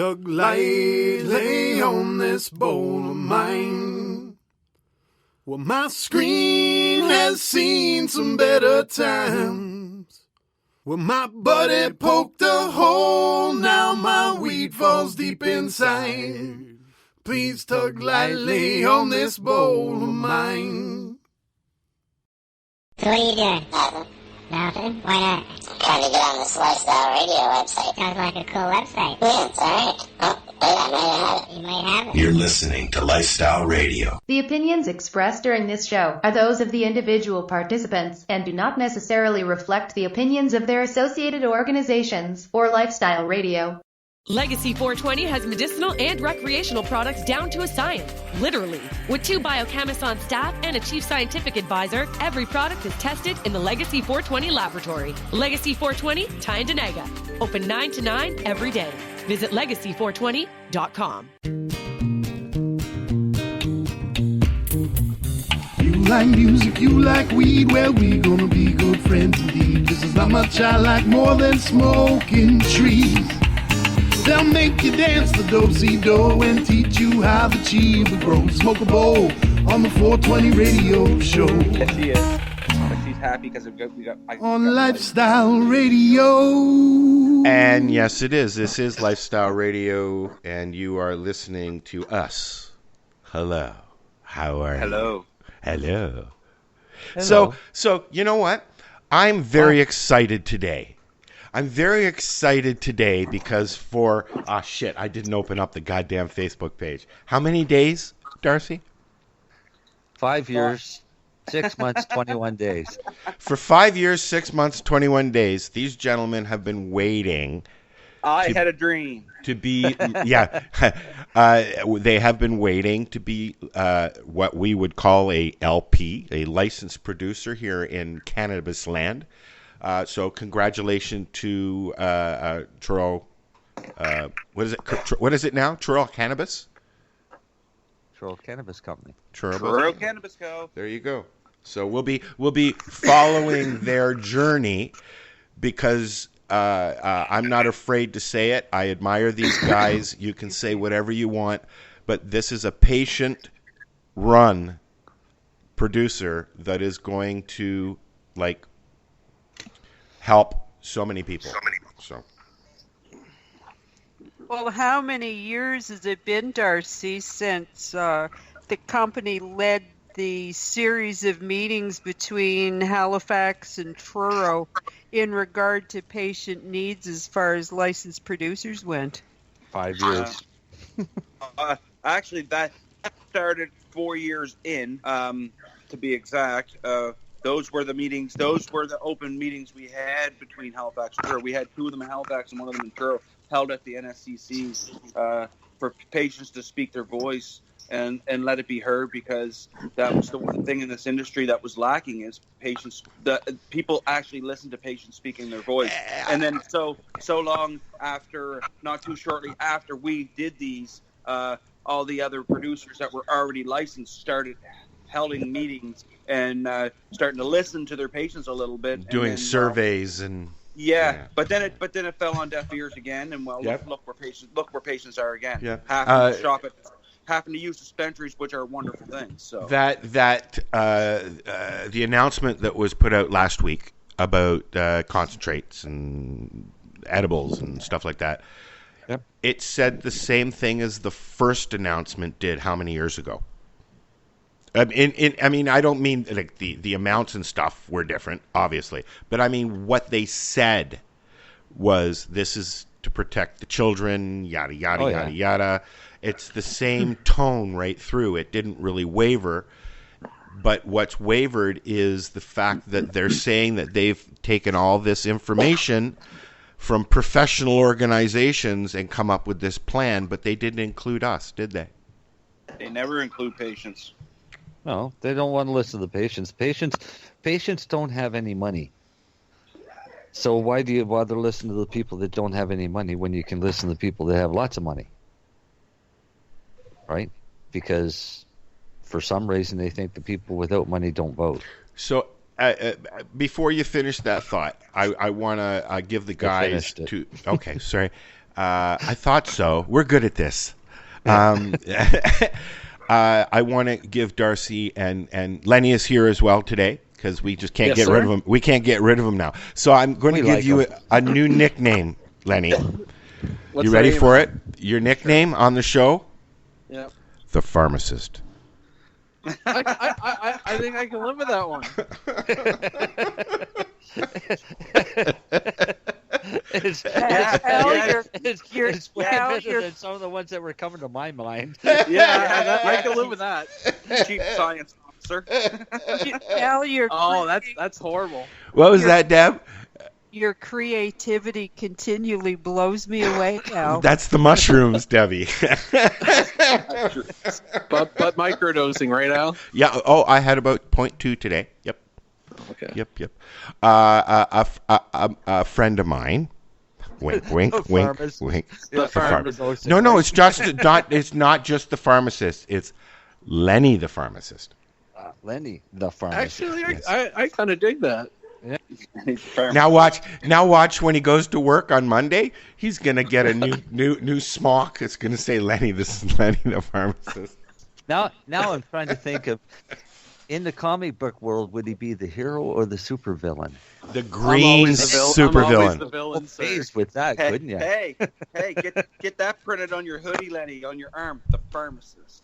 tug lightly on this bowl of mine. Well, my screen has seen some better times. Well, my buddy poked a hole, now my weed falls deep inside. Please tug lightly on this bowl of mine. So what are you doing? Nothing. Nothing? Why not? Trying to get on this Lifestyle Radio website. Sounds like a cool website. Yeah, it's alright. Oh, wait, I might have it. You might have it. You're listening to Lifestyle Radio. The opinions expressed during this show are those of the individual participants and do not necessarily reflect the opinions of their associated organizations or Lifestyle Radio. Legacy 420 has medicinal and recreational products down to a science, literally. With 2 biochemists on staff and a chief scientific advisor, every product is tested in the Legacy 420 laboratory. Legacy 420, Tyndanaga. Open 9 to 9 every day. Visit legacy420.com. You like music, you like weed, well, we gonna be good friends indeed. This is how much I like more than smoking trees. They'll make you dance the do-si-do and teach you how the chiba grows. Smoke a bowl on the 420 radio show. Yes, she is. But she's happy because we got on Lifestyle Radio. And yes, it is. This is Lifestyle Radio, and you are listening to us. Hello. How are you? Hello. Hello. So you know what? I'm very excited today. I'm very excited today because I didn't open up the goddamn Facebook page. How many days, Darcy? 5 years, 6 months, 21 days. For 5 years, 6 months, 21 days, these gentlemen have been waiting. I had a dream. To be, yeah, they have been waiting to be what we would call a LP, a licensed producer here in Cannabis land. So congratulations to Truro. What is it now? Truro Cannabis? Truro Cannabis Company. Truro Cannabis Co. There you go. So we'll be following their journey because I'm not afraid to say it. I admire these guys. You can say whatever you want, but this is a patient-run producer that is going to help so many people. So. Well, how many years has it been, Darcy, since the company led the series of meetings between Halifax and Truro in regard to patient needs as far as licensed producers went? 5 years. Actually, that started 4 years in, to be exact. Those were the meetings. Those were the open meetings we had between Halifax and Truro. We had 2 of them in Halifax and 1 of them in Truro, held at the NSCC for patients to speak their voice and let it be heard, because that was the one thing in this industry that was lacking is patients. People actually listen to patients speaking their voice. And then so long after, not too shortly after we did these, all the other producers that were already licensed started holding meetings and starting to listen to their patients a little bit, doing surveys and but then it fell on deaf ears again, and look where patients are again. Yeah. Happen to use dispensaries, which are wonderful things. So the announcement that was put out last week about concentrates and edibles and stuff like that, it said the same thing as the first announcement did how many years ago? I mean, I don't mean like the amounts and stuff were different, obviously, but I mean what they said was this is to protect the children, yada yada yada yada. It's the same tone right through. It didn't really waver, but what's wavered is the fact that they're saying that they've taken all this information from professional organizations and come up with this plan, but they didn't include us, did they? They never include patients. No, they don't want to listen to the patients. Patients don't have any money. So why do you bother listening to the people that don't have any money when you can listen to people that have lots of money? Right? Because for some reason they think the people without money don't vote. So before you finish that thought, I want to give the guys to. Okay, sorry. I thought so. We're good at this. I want to give Darcy and Lenny is here as well today because we just can't get rid of him. We can't get rid of him now. So I'm going to give you a new nickname, Lenny. You ready for it? Your nickname on the show? Yeah. The Pharmacist. I think I can live with that one. It's way better than some of the ones that were coming to my mind. Yeah, I can live with that. Chief Science Officer. That's horrible. What was that, Deb? Your creativity continually blows me away, Al. That's the mushrooms, Debbie. but microdosing, right, Al? Yeah. Oh, I had about 0.2 today. Yep. Okay. Yep. A friend of mine. Wink, wink, wink, wink. The pharmacist. No, it's just not. It's not just the pharmacist. It's Lenny, the pharmacist. Lenny, the pharmacist. Actually, Yes. I kind of dig that. Yeah. Now watch when he goes to work on Monday. He's gonna get a new smock. It's gonna say Lenny. This is Lenny, the pharmacist. Now I'm trying to think of, in the comic book world, would he be the hero or the supervillain? The green supervillain. The villain, Phased with that, couldn't you? Hey, get that printed on your hoodie, Lenny, on your arm. The Pharmacist.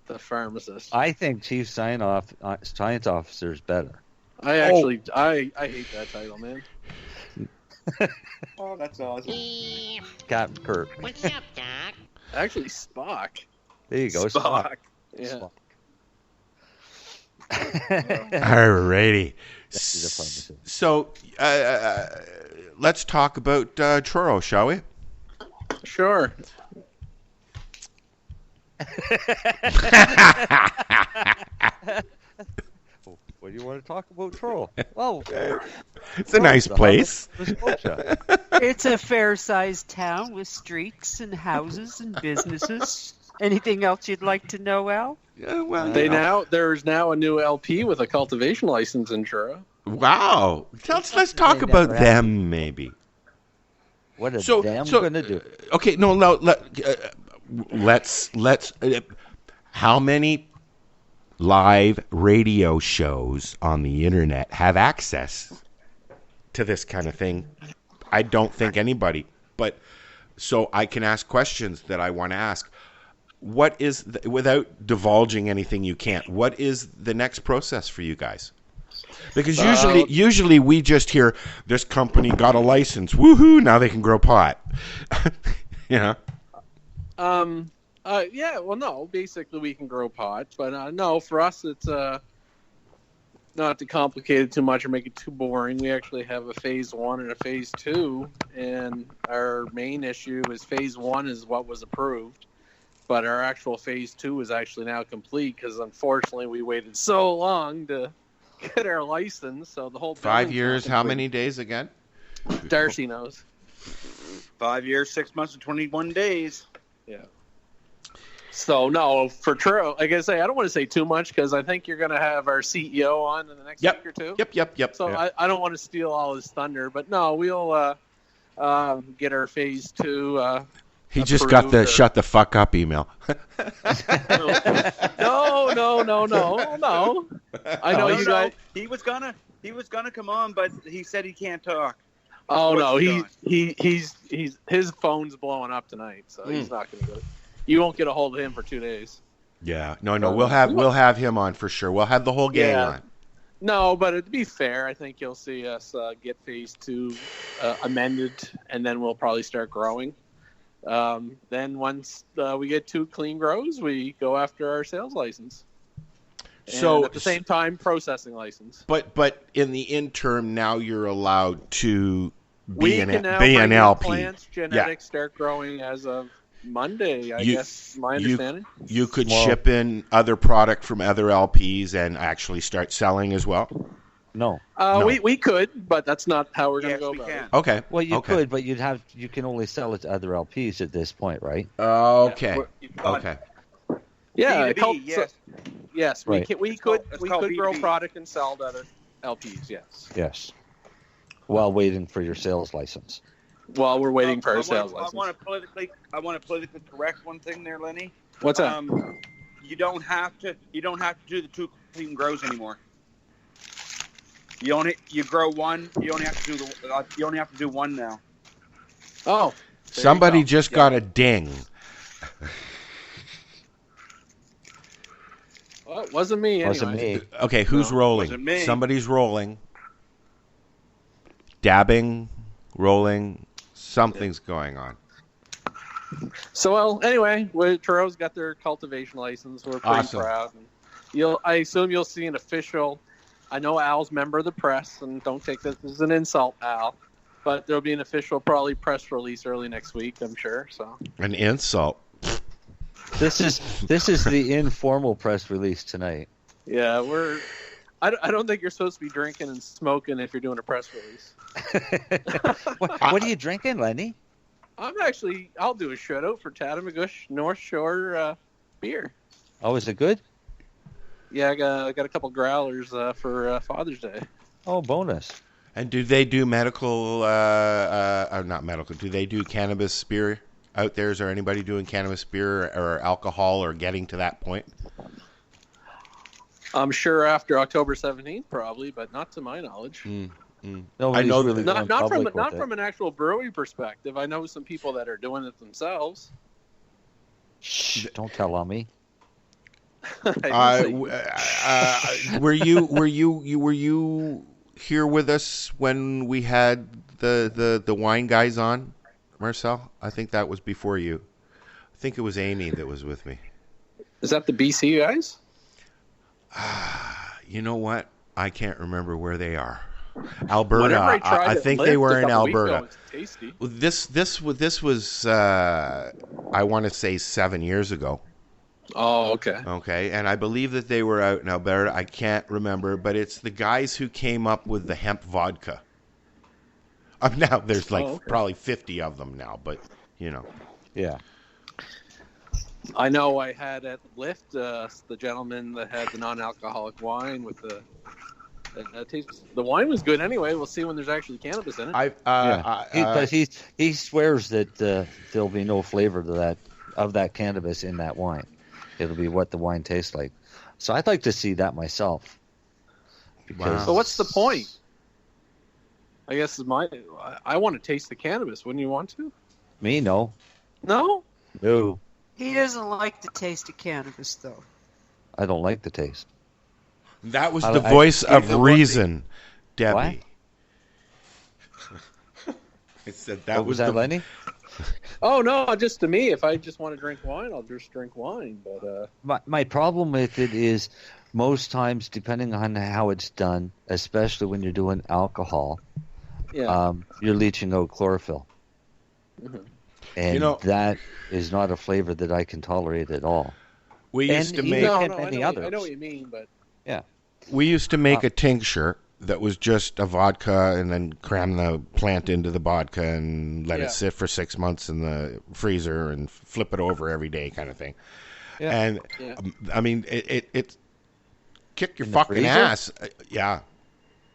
The Pharmacist. I think Chief Science Officer is better. I actually, I hate that title, man. Oh, that's awesome. Captain Kirk. What's up, Doc? Actually, Spock. There you go, Spock. Yeah. Alrighty. So let's talk about Truro, shall we? Sure. What do you want to talk about, Truro? Well, it's a nice place. It's a fair-sized town with streets and houses and businesses. Anything else you'd like to know, Al? Yeah, well, There's now a new LP with a cultivation license in Truro. Wow. Let's talk about them, maybe. What are them going to do? Okay, let's. How many live radio shows on the internet have access to this kind of thing? I don't think anybody. But so I can ask questions that I want to ask. What is without divulging anything you can't? What is the next process for you guys? Because usually we just hear this company got a license. Woohoo! Now they can grow pot. Yeah. Yeah. Well, no. Basically, we can grow pot, but no. For us, it's not to complicate it too much or make it too boring. We actually have a phase 1 and a phase 2, and our main issue is phase 1 is what was approved. But our actual phase 2 is actually now complete because unfortunately we waited so long to get our license. So the whole 5 years, how many days again? Darcy knows. 5 years, 6 months, and 21 days. Yeah. So no, for Truro, like I say, I don't want to say too much because I think you're going to have our CEO on in the next week or two. Yep. So I don't want to steal all his thunder, but no, we'll get our phase 2. He just got the shut the fuck up email. No. I know you guys. He was gonna come on, but he said he can't talk. Oh no, he's his phone's blowing up tonight, so he's not gonna go. You won't get a hold of him for 2 days. Yeah, no, we'll have him on for sure. We'll have the whole gang on. No, but to be fair, I think you'll see us get phase 2 amended, and then we'll probably start growing. Then once we get 2 clean grows, we go after our sales license. And so at the same time, processing license. But in the interim, now you're allowed to be an LP. Plants, genetics start growing as of Monday, I guess. My understanding. You could ship in other product from other LPs and actually start selling as well. No. We could, but that's not how we're going to go about it. Okay. Well, you could, but you can only sell it to other LPs at this point, right? Okay. Okay. Yeah. Yes. Right. We could grow product and sell to other LPs. Yes. Yes. While waiting for your sales license. while we're waiting for our sales I license. want to politically correct one thing there, Lenny. What's that? You don't have to do the 2 clean grows anymore. You grow one. You only have to do one now. Oh, somebody just got a ding. Well, it wasn't me. Anyway. Wasn't me. Okay, who's rolling? wasn't me. Somebody's rolling. Dabbing, rolling. Something's going on. So, well, anyway, Turo's got their cultivation license. We're pretty proud. And I assume you'll see an official. I know Al's member of the press, and don't take this as an insult, Al. But there'll be an official, probably press release early next week, I'm sure. So an insult. This is the informal press release tonight. Yeah, I don't think you're supposed to be drinking and smoking if you're doing a press release. What are you drinking, Lenny? I'll do a shout out for Tatamagouche North Shore beer. Oh, is it good? Yeah, I got a couple growlers for Father's Day. Oh, bonus. And do they do medical, not medical, do they do cannabis beer out there? Is there anybody doing cannabis beer or alcohol or getting to that point? I'm sure after October 17th, probably, but not to my knowledge. I know really not from an actual brewing perspective. I know some people that are doing it themselves. Shh, don't tell on me. Were you here with us when we had the wine guys on, Marcel? I think that was before you. I think it was Amy that was with me. Is that the BC guys? You know what? I can't remember where they are. Alberta. I think they were in Alberta. This was I want to say 7 years ago. Oh, okay. Okay, and I believe that they were out in Alberta. I can't remember, but it's the guys who came up with the hemp vodka. Now there's probably 50 of them now, but you know. Yeah. I know I had at Lyft the gentleman that had the non-alcoholic wine with the wine was good anyway. We'll see when there's actually cannabis in it. But he swears that there'll be no flavor to that cannabis in that wine. It'll be what the wine tastes like. So I'd like to see that myself. So what's the point? I guess I want to taste the cannabis. Wouldn't you want to? Me, no. No? No. He doesn't like the taste of cannabis, though. I don't like the taste. That was the voice of reason, Debbie. I said that was that, Lenny? Oh, no, just to me. If I just want to drink wine, I'll just drink wine. But my problem with it is most times, depending on how it's done, especially when you're doing alcohol, you're leaching out chlorophyll. Mm-hmm. And that is not a flavor that I can tolerate at all. We used to make... I know what you mean, but... Yeah. We used to make a tincture that was just a vodka and then cram the plant into the vodka and let it sit for 6 months in the freezer and flip it over every day kind of thing. Yeah. And, I mean, it kicked your fucking ass. Yeah.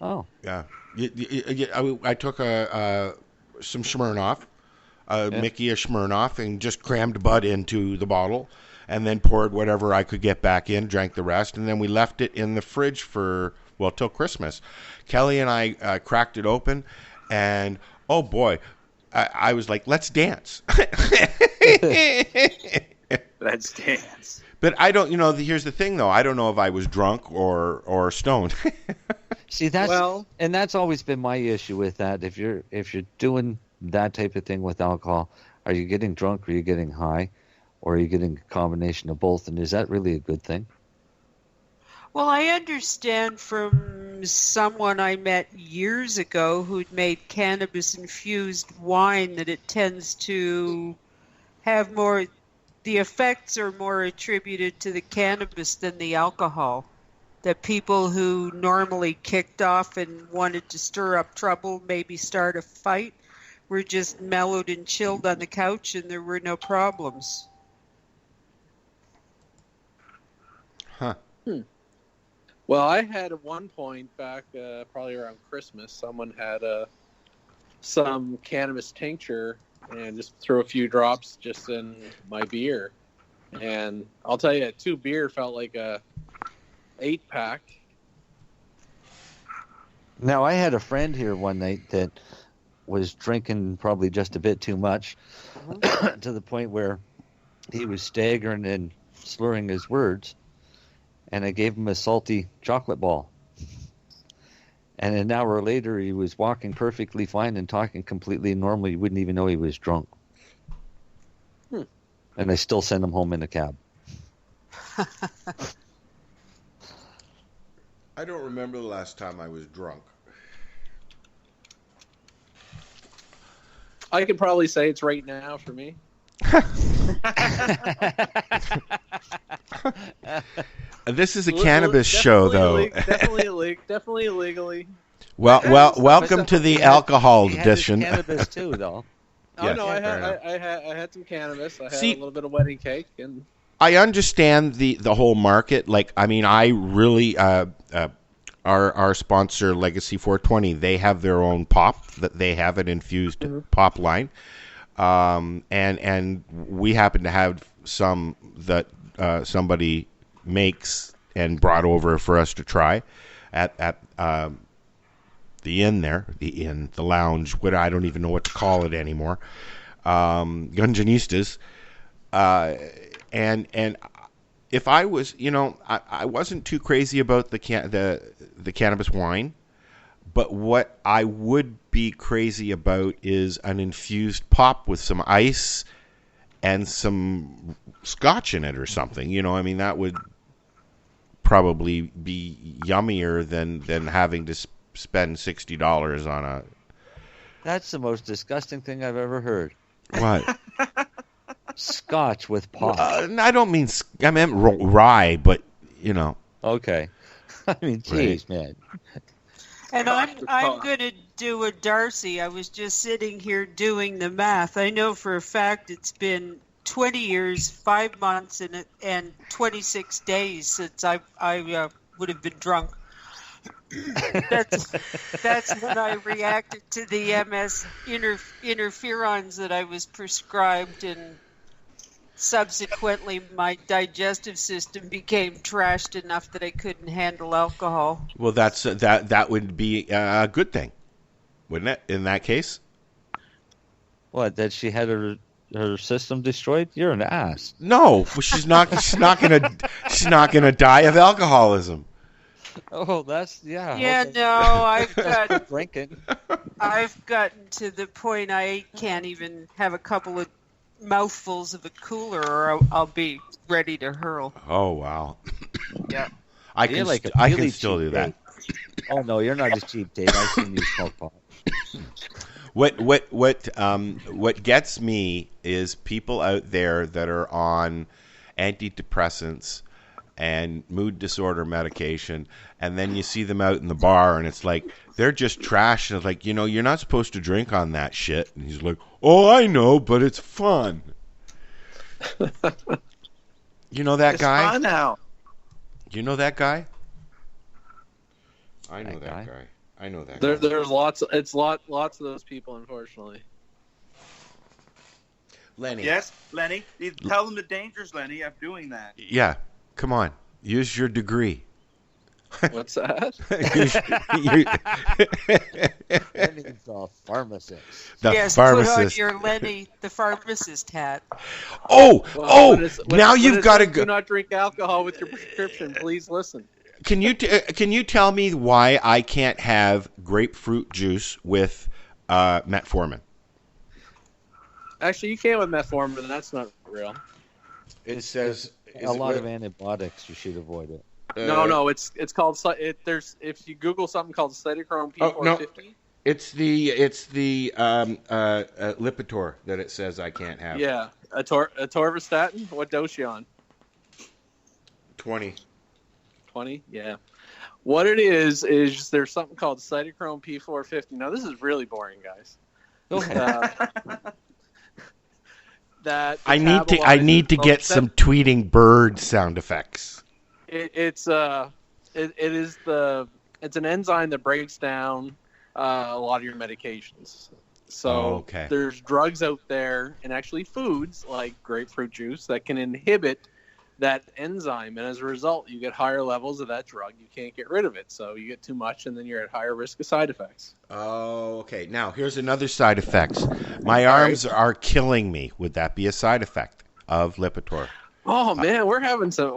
Oh. Yeah. I took some Smirnoff, Mickey a Smirnoff, and just crammed Bud into the bottle and then poured whatever I could get back in, drank the rest, and then we left it in the fridge for... well, till Christmas. Kelly and I cracked it open, and oh boy, I was like, let's dance. Let's dance. But I don't, here's the thing though, I don't know if I was drunk or stoned. See, that's always been my issue with that. If you're doing that type of thing with alcohol, are you getting drunk, or are you getting high, or are you getting a combination of both? And is that really a good thing? Well, I understand from someone I met years ago who'd made cannabis-infused wine that it tends to have more... the effects are more attributed to the cannabis than the alcohol. That people who normally kicked off and wanted to stir up trouble, maybe start a fight, were just mellowed and chilled on the couch and there were no problems. Huh. Well, I had at one point back probably around Christmas, someone had some cannabis tincture and just threw a few drops just in my beer. And I'll tell you, 2 beer felt like a 8-pack. Now, I had a friend here one night that was drinking probably just a bit too much to the point where he was staggering and slurring his words, and I gave him a salty chocolate ball. And an hour later, he was walking perfectly fine and talking completely normal. You wouldn't even know he was drunk. And I still sent him home in a cab. I don't remember the last time I was drunk. I could probably say it's right now for me. This is a cannabis show, though. Definitely illegally. Well, welcome to the alcohol edition. Cannabis too, though. Oh no, I had some cannabis. I had a little bit of wedding cake, and I understand the whole market. Like, I mean, I really our sponsor Legacy 420. They have their own pop that they have an infused pop line, and we happen to have some that somebody makes and brought over for us to try at the lounge. What I don't even know what to call it anymore. Gunjanistas, and if I was, I wasn't too crazy about the cannabis wine, but what I would be crazy about is an infused pop with some ice and some scotch in it or something. I mean, that would probably be yummier than having to spend $60 on a... That's the most disgusting thing I've ever heard. What? Scotch with pop. I don't mean... I meant rye, but, Okay. I mean, geez, man. And I'm going to do a Darcy. I was just sitting here doing the math. I know for a fact it's been 20 years, 5 months, and 26 days since I would have been drunk. That's when I reacted to the MS interferons that I was prescribed, and subsequently my digestive system became trashed enough that I couldn't handle alcohol. Well, that would be a good thing, wouldn't it? In that case, what? That she had her system destroyed? You're an ass. No, she's not. She's not gonna die of alcoholism. Oh, that's Yeah, okay. no, I've got drinking. I've gotten to the point I can't even have a couple of mouthfuls of a cooler, or I'll be ready to hurl. Oh wow. Yeah. I can still do that. Oh no, you're not a cheap date. I've seen you smoke pot. What gets me is people out there that are on antidepressants and mood disorder medication, and then you see them out in the bar and it's like they're just trash, and it's like, you're not supposed to drink on that shit. And he's like, oh, I know, but it's fun. You know that guy? It's fun now. You know that guy? I know that guy. I know that guy. There's lots of those people, unfortunately. Lenny. Yes, Lenny. Tell them the dangers, Lenny, of doing that. Yeah. Come on. Use your degree. What's that? Lenny's a pharmacist. Yes, pharmacist. put on your Lenny the pharmacist hat. Now you've got to go. Do not drink alcohol with your prescription. Please listen. Can you tell me why I can't have grapefruit juice with metformin? Actually, you can with metformin, but that's not real. It says a lot of antibiotics. You should avoid it. No, it's called. There's if you Google something called cytochrome P450. Oh, no. It's the Lipitor that it says I can't have. Yeah, atorvastatin. What dose you on? 20. 20. Yeah. What it is there's something called cytochrome P450. Now this is really boring, guys. That I need to get some tweeting bird sound effects. It's an enzyme that breaks down a lot of your medications. So there's drugs out there, and actually foods like grapefruit juice that can inhibit that enzyme, and as a result, you get higher levels of that drug. You can't get rid of it, so you get too much, and then you're at higher risk of side effects. Oh, okay. Now, here's another side effect. My arms are killing me. Would that be a side effect of Lipitor? Oh man,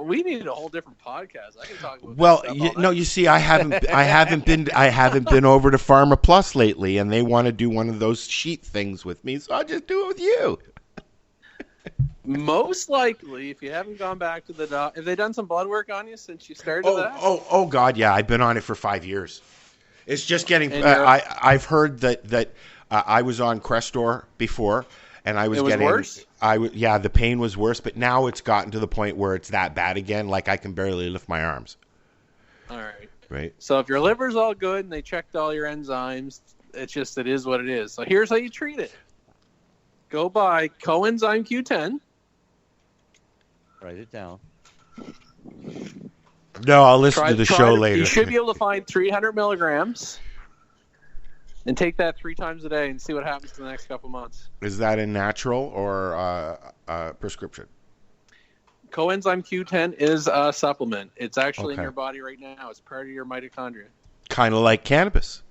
we need a whole different podcast. I can talk about Well, this stuff all night. you see, I haven't been over to Pharma Plus lately, and they want to do one of those sheet things with me, so I'll just do it with you. Most likely, if you haven't gone back to the doc, have they done some blood work on you since you started that? Oh, God, yeah. I've been on it for 5 years. It's just getting. I've heard that I was on Crestor before, and I was getting worse. The pain was worse, but now it's gotten to the point where it's that bad again. Like I can barely lift my arms. All right. Right. So if your liver's all good and they checked all your enzymes, it is what it is. So here's how you treat it. Go buy coenzyme Q10. Write it down. No, I'll listen to the show later. You should be able to find 300 milligrams and take that 3 times a day and see what happens in the next couple months. Is that a natural or prescription? Coenzyme Q10 is a supplement. It's actually in your body right now. It's part of your mitochondria. Kind of like cannabis.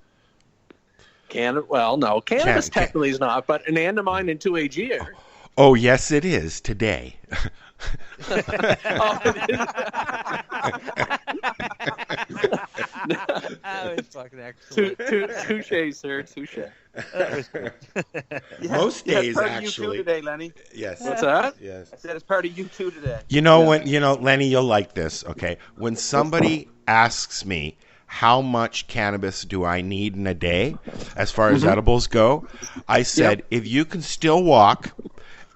Cannabis technically is not, but an anandamide and 2-AG are. Oh, yes, it is today. That was fucking excellent. Touche, sir. Touche. That was good. Most days, part actually. of you too today, Lenny. Yes. What's that? Yes. I said it's part of you too today. Lenny, you'll like this. Okay, when somebody asks me how much cannabis do I need in a day, as far as edibles go, I said if you can still walk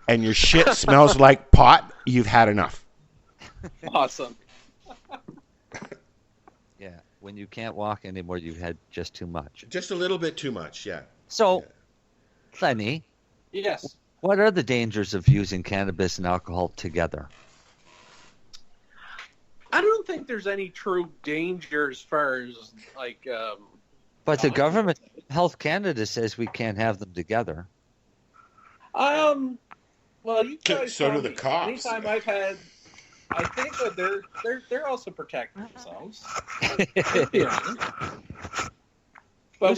and your shit smells like pot, you've had enough. Awesome. Yeah, when you can't walk anymore, you've had just too much. Just a little bit too much, yeah. So, Lenny. Yes. What are the dangers of using cannabis and alcohol together? I don't think there's any true danger as far as like. But the government, Health Canada says we can't have them together. Well, you guys. So do the cops. Anytime I've had, I think that they're also protecting themselves. But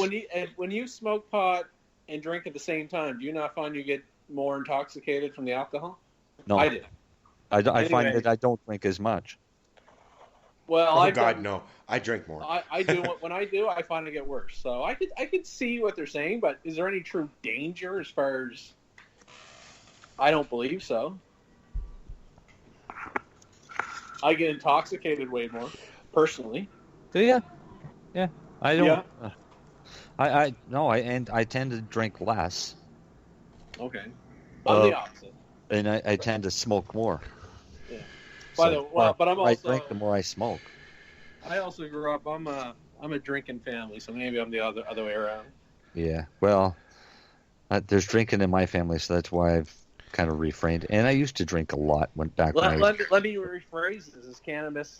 when you smoke pot and drink at the same time, do you not find you get more intoxicated from the alcohol? No, I did. I find that I don't drink as much. Well, no! I drink more. I do. When I do, I find it get worse. So I could see what they're saying, but is there any true danger as far as? I don't believe so. I get intoxicated way more, personally. Do you? Yeah, I don't. Yeah. I tend to drink less. Okay, I'm the opposite. And I tend to smoke more. Yeah. But I'm also. I drink the more I smoke. I also grew up. I'm a drinking family, so maybe I'm the other way around. Yeah. Well, there's drinking in my family, so that's why I've kind of refrained. And I used to drink a lot. Went back. Let me rephrase this: is cannabis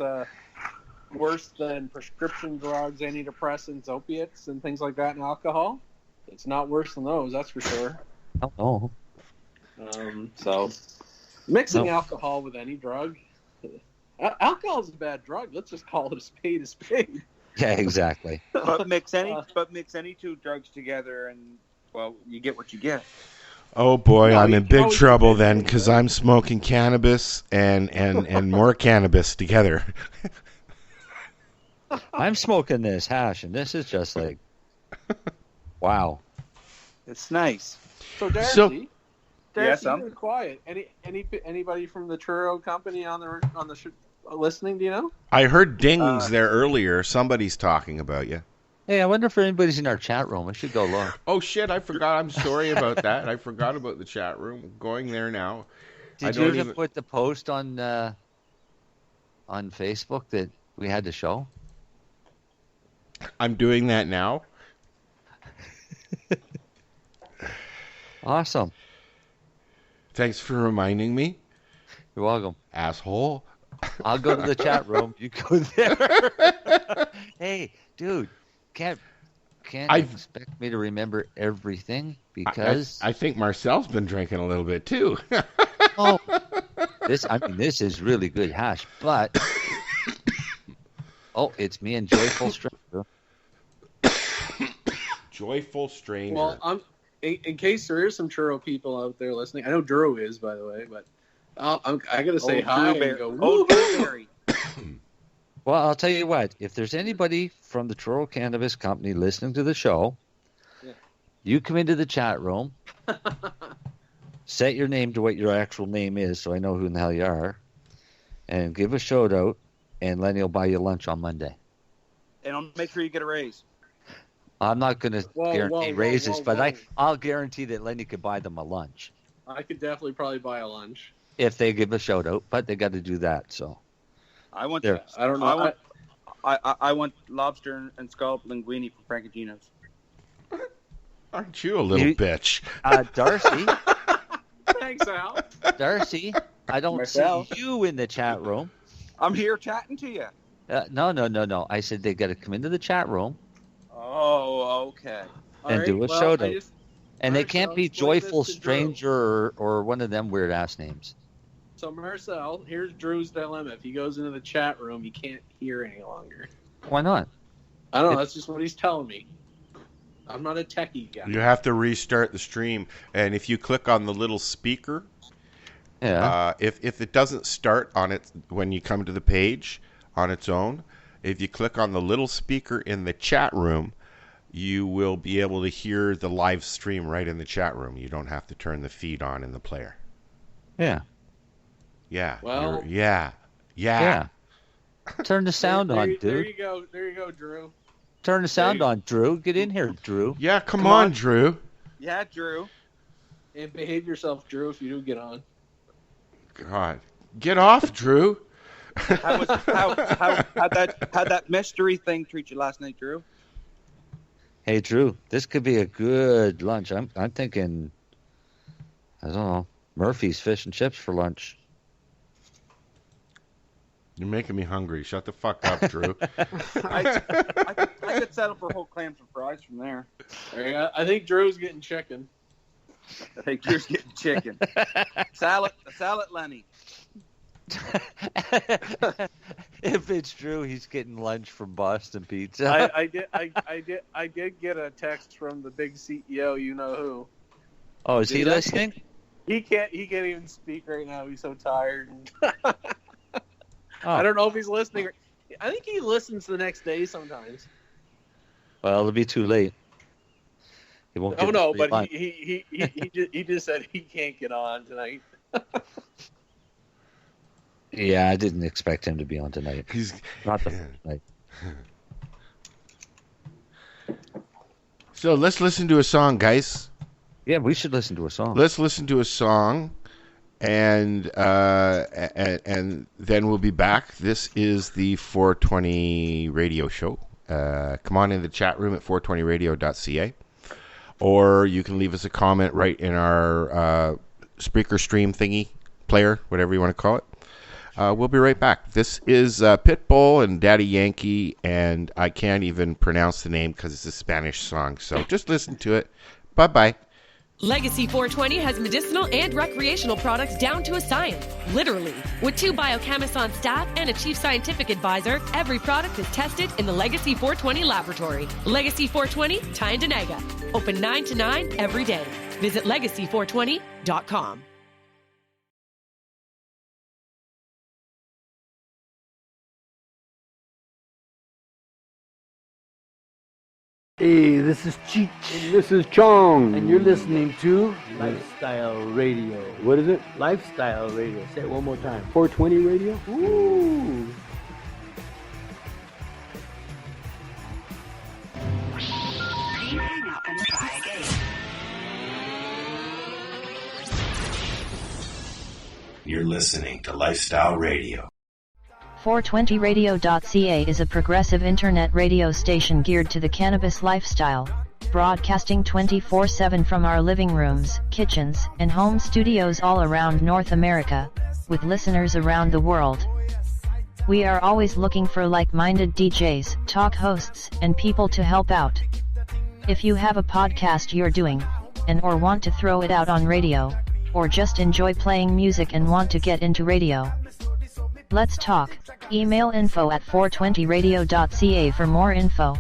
worse than prescription drugs, antidepressants, opiates, and things like that, and alcohol? It's not worse than those, that's for sure. Oh. So mixing alcohol with any drug, alcohol is a bad drug. Let's just call it a spade a spade. Yeah, exactly. But mix any two drugs together, and well, you get what you get. Oh boy, I'm in big trouble then, because I'm smoking cannabis and more cannabis together. I'm smoking this hash, and this is just like, wow. It's nice. So Darcy, yes, you've been quiet. Anybody from the Truro company on the listening? Do you know? I heard dings there earlier. Somebody's talking about you. Hey, I wonder if anybody's in our chat room. I should go look. Oh shit! I forgot. I'm sorry about that. I forgot about the chat room. I'm going there now. Did you even put the post on Facebook that we had to show? I'm doing that now. Awesome. Thanks for reminding me. You're welcome. Asshole. I'll go to the chat room. You go there. Hey, dude, can't expect me to remember everything because I think Marcel's been drinking a little bit too. Oh, this is really good hash, but it's me and Joyful Stranger. Joyful Stranger. Well, in case there is some churro people out there listening, I know Drew is, by the way, but I gotta say hi and go. Blueberry. Well, I'll tell you what. If there's anybody from the Truro Cannabis Company listening to the show, you come into the chat room, set your name to what your actual name is, so I know who in the hell you are, and give a shout out, and Lenny will buy you lunch on Monday. And I'll make sure you get a raise. I'm not going to guarantee raises, but I'll guarantee that Lenny could buy them a lunch. I could definitely probably buy a lunch if they give a shout out, but they got to do that. So I want. I don't know. I want lobster and scallop linguine from Frankagino's. Aren't you a little bitch? Darcy. Thanks, Al. Darcy, I don't Marcel. see you in the chat room. I'm here chatting to you. No. I said they got to come into the chat room. Oh, okay. And do a shout out. And they can't be Joyful Stranger or one of them weird ass names. So Marcel, here's Drew's dilemma. If he goes into the chat room, he can't hear any longer. Why not? I don't know. That's just what he's telling me. I'm not a techie guy. You have to restart the stream, and if you click on the little speaker, if it doesn't start on it when you come to the page on its own, if you click on the little speaker in the chat room, you will be able to hear the live stream right in the chat room. You don't have to turn the feed on in the player. Yeah. Yeah. Well. Yeah. Turn the sound on, dude. There you go, Drew. Turn the sound on, Drew. Get in here, Drew. Yeah, come on, Drew. Yeah, Drew. And behave yourself, Drew, if you do get on. God. Get off, Drew. How'd that mystery thing treat you last night, Drew? Hey, Drew, this could be a good lunch. I'm thinking, I don't know, Murphy's fish and chips for lunch. You're making me hungry. Shut the fuck up, Drew. I could settle for whole clams and fries from there. I think Drew's getting chicken. Salad Lenny. If it's Drew, he's getting lunch from Boston Pizza. I did get a text from the big CEO. You know who? Oh, is he listening? He can't even speak right now. He's so tired. I don't know if he's listening. I think he listens the next day sometimes. Well, it'll be too late. He won't. But he just said he can't get on tonight. Yeah, I didn't expect him to be on tonight. He's not the first night. So let's listen to a song, guys. Yeah, we should listen to a song. Let's listen to a song, and then we'll be back. This is the 420 radio show. Come on in the chat room at 420radio.ca, or you can leave us a comment right in our Spreaker stream thingy player, whatever you want to call it. We'll be right back. This is Pitbull and Daddy Yankee, and I can't even pronounce the name because it's a Spanish song. So just listen to it. Bye-bye. Legacy 420 has medicinal and recreational products down to a science. Literally. With 2 biochemists on staff and a chief scientific advisor, every product is tested in the Legacy 420 laboratory. Legacy 420, Tyndanaga. Open 9 to 9 every day. Visit legacy420.com. Hey, this is Cheech. And this is Chong. And you're listening to Lifestyle Radio. What is it? Lifestyle Radio. Say it one more time. 420 Radio? Ooh. Please hang up and try again. You're listening to Lifestyle Radio. 420radio.ca is a progressive internet radio station geared to the cannabis lifestyle, broadcasting 24/7 from our living rooms, kitchens, and home studios all around North America, with listeners around the world. We are always looking for like-minded DJs, talk hosts, and people to help out. If you have a podcast you're doing, and or want to throw it out on radio, or just enjoy playing music and want to get into radio, let's talk. Email info@420radio.ca for more info.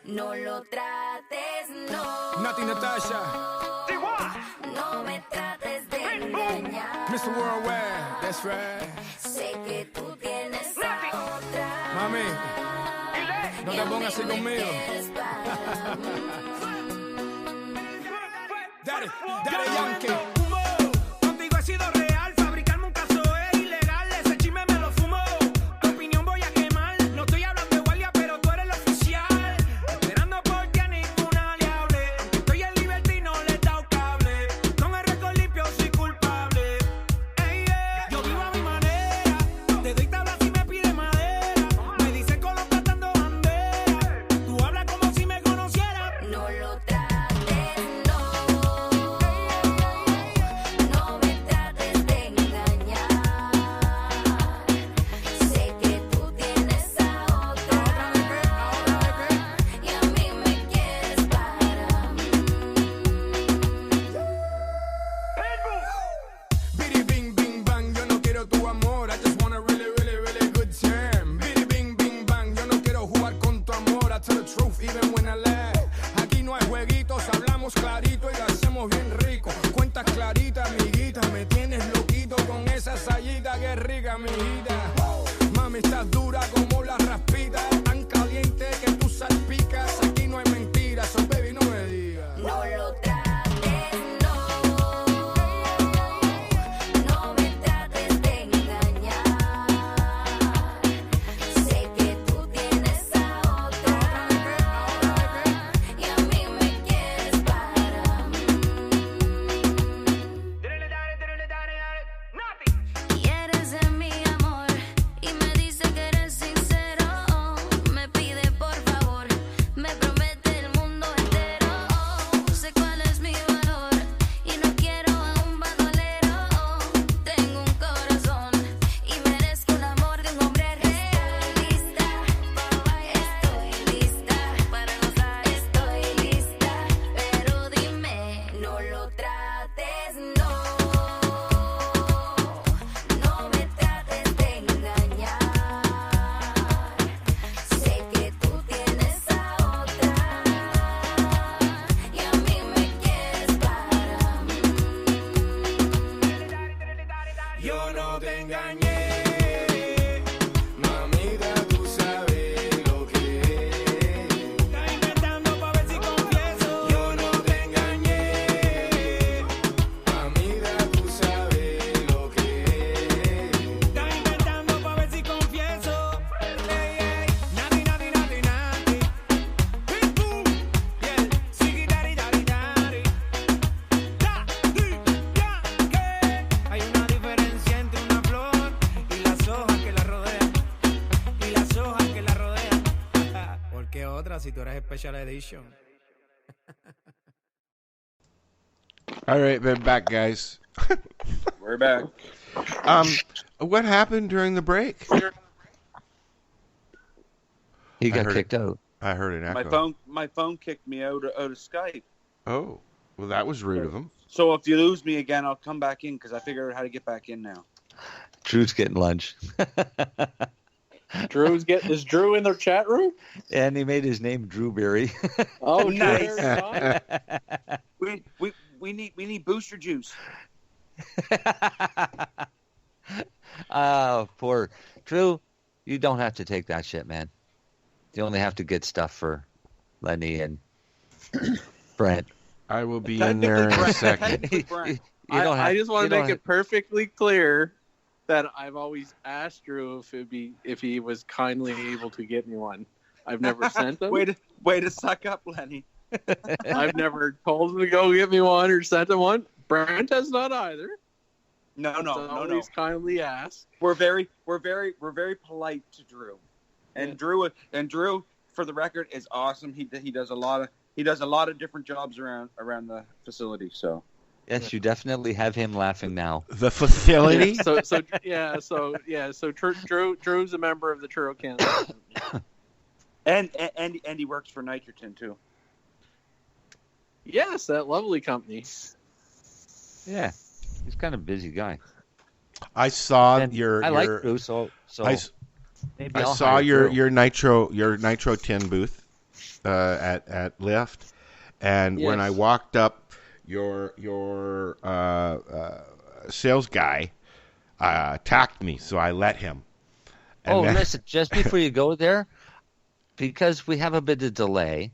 No lo trates, no. Nati Natasha. No me trates de engañar. Mr. Worldwide, that's right. Sé que tú tienes a otra. Mami, no te pongas así conmigo. Dale, Yankee. Contigo he sido real, fabricarme un caso es ilegal, ese chisme me lo fumo. Tu opinión voy a quemar, no estoy hablando de guardia, pero tú eres el oficial. Esperando porque a ninguna le hable. Estoy en libertad y no le he dado cable. Con el récord limpio soy culpable. Ey, yo vivo a mi manera, te doy tabla si me pide madera. Me dicen colocando bandera. Tú hablas como si me conocieras. No lo trates, no. Clarito y lo hacemos bien rico. Cuentas clarita, amiguita. Me tienes loquito con esa sayita que es rica, amiguita. Mami, estás dura como la raspita. Tan caliente que tú salpicas. Aquí no hay mentiras, so baby, no me digas. No lo trates, no. No me trates de engañar. Sé que tú tienes a otra. Y a mí me quieres para mí. Quieres de mi amor y me dice que eres sincero. Me pide por favor, me promete el mundo entero. Sé cuál es mi valor y no quiero a un bandolero. Tengo un corazón y merezco el amor de un hombre real. Lista, estoy lista para gozar. Estoy lista, pero dime, no lo trates, no. No me trates de engañar. Sé que tú tienes a otra. Y a mí me quieres para mí. Yo no te engañé. Mamita, tú sabes lo que es. Estás inventando pa' ver si confieso. Yo no te engañé. Mamita, tú sabes lo que es. Estás inventando pa' ver si confieso. Ey, ey. Nati, nati, nati, nati. Pim, pum. Yeah. Sigi, dari, dari, dari. Da, di, ya, que. Hay una diferencia entre una flor y las hojas que la rodean. Y las hojas que la rodean. ¿Por qué otra si tú eres Special Edition? All right, we're back, guys. We're back. What happened during the break? He I got heard kicked out. I heard an echo. My phone kicked me out of Skype. Oh, well, that was rude of him. So if you lose me again, I'll come back in because I figured out how to get back in now. Drew's getting lunch. Is Drew in their chat room? And he made his name Drewberry. Oh, Nice. Nice. We need booster juice. Poor Drew. You don't have to take that shit, man. You only have to get stuff for Lenny and Brent. I will be in there in a second. I just want to make it perfectly clear that I've always asked Drew if he was kindly able to get me one. I've never sent them. Way to suck up, Lenny. I've never told him to go get me one or sent him one. Brent has not either. No. Always kindly ask. We're very polite to Drew, and Drew, for the record, is awesome. He does a lot of different jobs around the facility. So Yes, you definitely have him laughing now. The facility? So Drew's a member of the Truro Cannabis. And he works for Nitrogen too. Yes, that lovely company. Yeah, he's kind of a busy guy. I saw And your. I like Drew, so I maybe I I'll saw hire your Drew. nitro tin booth at Lyft, and when I Yes. walked up, your sales guy attacked me, so I let him. And Oh, then- listen, just before you go there, because we have a bit of delay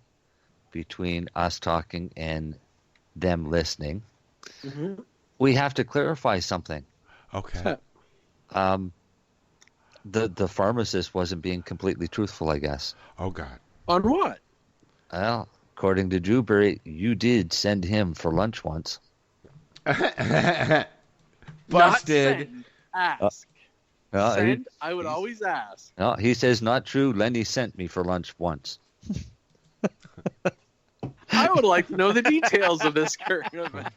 between us talking and them listening, Mm-hmm. we have to clarify something. Okay. The pharmacist wasn't being completely truthful, I guess. Oh God. On what? Well, according to Drewberry, you did send him for lunch once. Not Busted. send, ask. No, Send, I would always ask. no, he says not true. Lenny sent me for lunch once. I would like to know the details of this current event.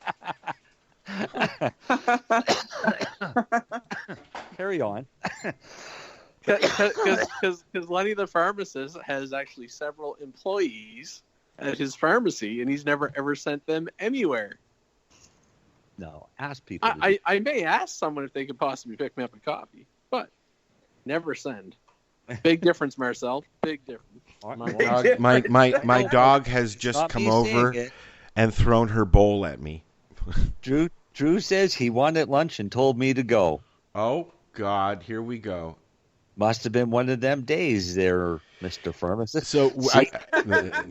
Carry on. Because Lenny the pharmacist has actually several employees at his pharmacy, and he's never ever sent them anywhere. No, ask people. I may ask someone if they could possibly pick me up a coffee, but never send. Big difference, Marcel. Big difference. My dog has just Not come me saying over it. and thrown her bowl at me. Drew says he wanted lunch and told me to go. Oh God, here we go. Must have been one of them days there, Mr. Pharmacist. So See, Mr.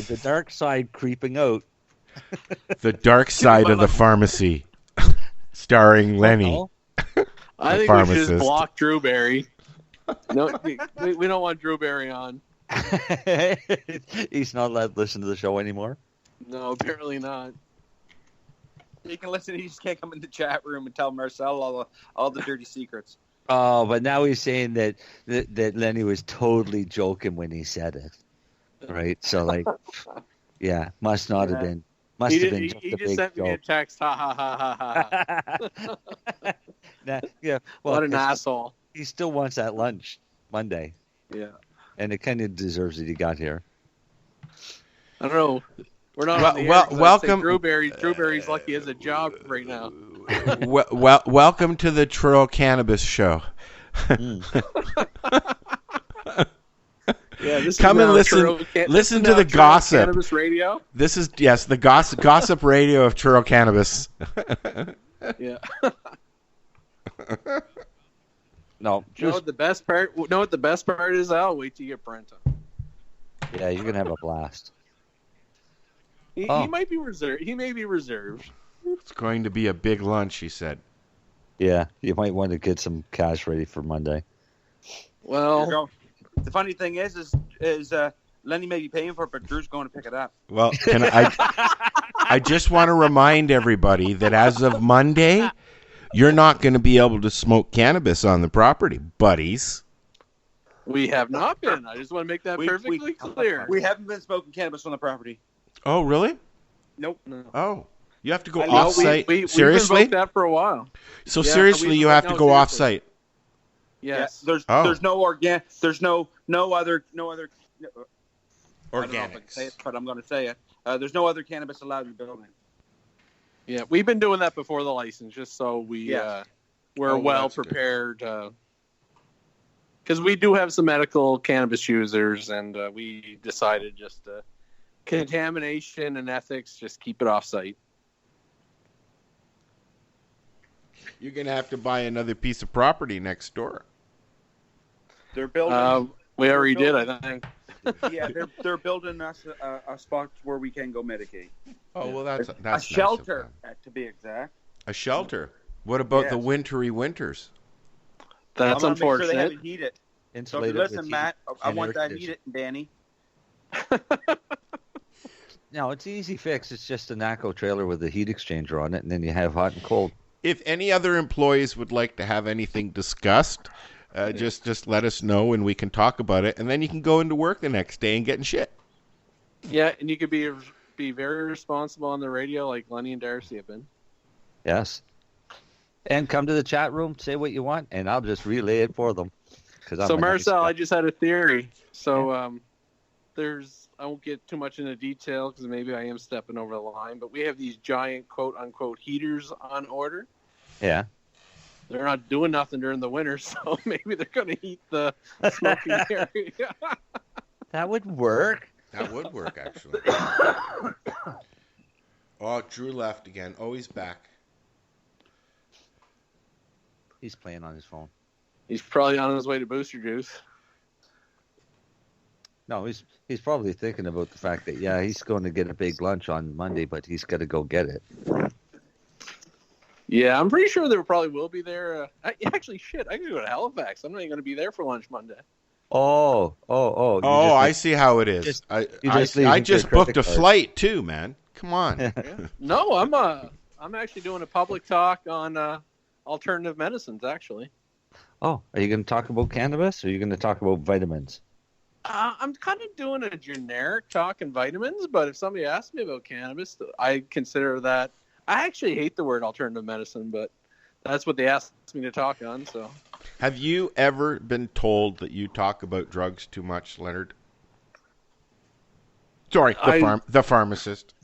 the dark side creeping out. The dark side of the pharmacy, starring Lenny. I think we should pharmacist. just block Drewberry. No, we don't want Drewberry on. He's not allowed to listen to the show anymore. No, apparently not. You can listen. You just can't come in the chat room and tell Marcel all the dirty secrets. Oh, but now he's saying that Lenny was totally joking when he said it. Right? So, like, yeah, must not have been. Must have been just He a just big sent me a joke. text. Ha ha ha ha ha. Yeah, well, What an asshole. He still wants that lunch Monday. Yeah. And it kind of deserves it. He got here. I don't know. We're not Well- on the air, well, 'cause I'd say welcome- Drewberry's lucky he has a job right now. Welcome to the Truro Cannabis Show. Yeah, this Come is and now listen. Truro Listen this to is the now Truro gossip. Cannabis Radio. This is the gossip radio of Truro Cannabis. Yeah. No, You know what the best part? Know what the best part is? I'll wait till you get Brent on. yeah, you're gonna have a blast. He Oh. might be reserved. He may be reserved. It's going to be a big lunch, he said. Yeah, you might want to get some cash ready for Monday. Well, The funny thing is Lenny may be paying for it, but Drew's going to pick it up. Well, I just want to remind everybody that as of Monday, you're not going to be able to smoke cannabis on the property, buddies. we have not been. I just want to make that perfectly clear. We haven't been smoking cannabis on the property. Oh, really? Nope. Oh, you have to go I know, off-site? We've Seriously? invoked that for a while. So Yeah, seriously, we- you have no, to go seriously. off-site? Yes. Yeah, there's Oh. no other I don't know if I can Organics. say it, but I'm going to say it. There's no other cannabis allowed in the building. Yeah, we've been doing that before the license, just so we're Oh, well that's good. prepared. Because we do have some medical cannabis users, and we decided just contamination and ethics, just keep it off site. You're going to have to buy another piece of property next door. They're building. We already did, I think. Yeah, they're building us a spot where we can go medicate. Oh, well, that's a nice of shelter, them. to be exact. A shelter? What about the Yes. wintry winters? That's I'm gonna make sure unfortunate. they have it heated. So if you Insulated listen, with Matt, I and want air that conditioning. heated, Danny. No, it's an easy fix. It's just a NACO trailer with a heat exchanger on it, and then you have hot and cold. If any other employees would like to have anything discussed, just let us know and we can talk about it. And then you can go into work the next day and get in shit. Yeah, and you could be be very responsible on the radio like Lenny and Darcy have been. Yes. And come to the chat room, say what you want, and I'll just relay it for them. So, Marcel, I just had a theory. So, I won't get too much into detail because maybe I am stepping over the line, but we have these giant quote-unquote heaters on order. Yeah. They're not doing nothing during the winter, so maybe they're going to heat the smoking area. That would work. That would work, actually. Oh, Drew left again. Oh, he's back. He's playing on his phone. He's probably on his way to Booster Juice. No, he's probably thinking about the fact that, he's going to get a big lunch on Monday, but he's got to go get it. Yeah, I'm pretty sure there probably will be there. Actually, shit, I can go to Halifax. I'm not even going to be there for lunch Monday. Oh! I see how it is. I just booked a flight too, man. Come on. Yeah. No, I'm actually doing a public talk on alternative medicines. Actually. Oh, are you going to talk about cannabis, or are you going to talk about vitamins? I'm kind of doing a generic talk in vitamins, but if somebody asks me about cannabis, I consider that. I actually hate the word alternative medicine, but that's what they asked me to talk on. So, have you ever been told that you talk about drugs too much, Leonard? Sorry, the pharmacist.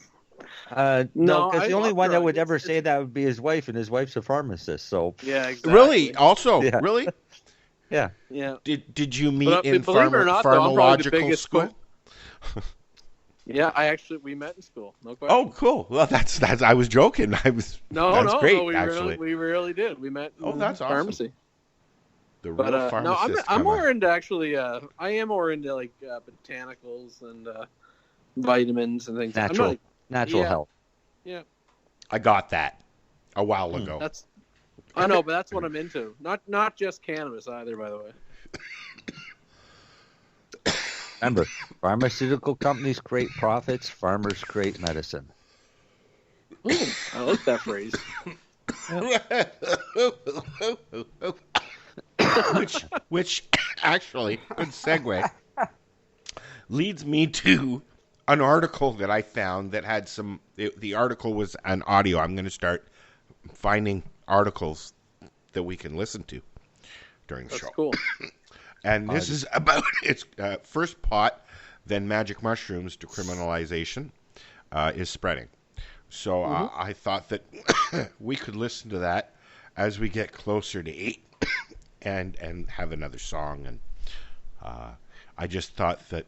No, because the only one that would ever say that would be his wife, and his wife's a pharmacist. So yeah, exactly. Really? Also, really? Yeah. Did you meet in believe it or not, pharmacological school? Yeah, we met in school. No question. Oh, cool. Well, that's. I was joking. That's great. Actually, we really did. We met. That's pharmacy. Awesome. The real pharmacist. I'm more into actually. I am more into like botanicals and vitamins and things. Natural health. Yeah. I got that a while ago. I know, but that's what I'm into. Not just cannabis either, by the way. Remember, pharmaceutical companies create profits, farmers create medicine. Ooh, I like that phrase. which actually, good segue, leads me to an article that I found that had the article was an audio. I'm going to start finding articles that we can listen to during the show. That's cool. And this is about its first pot, then magic mushrooms decriminalization is spreading. So I thought that we could listen to that as we get closer to 8 and have another song. And I just thought that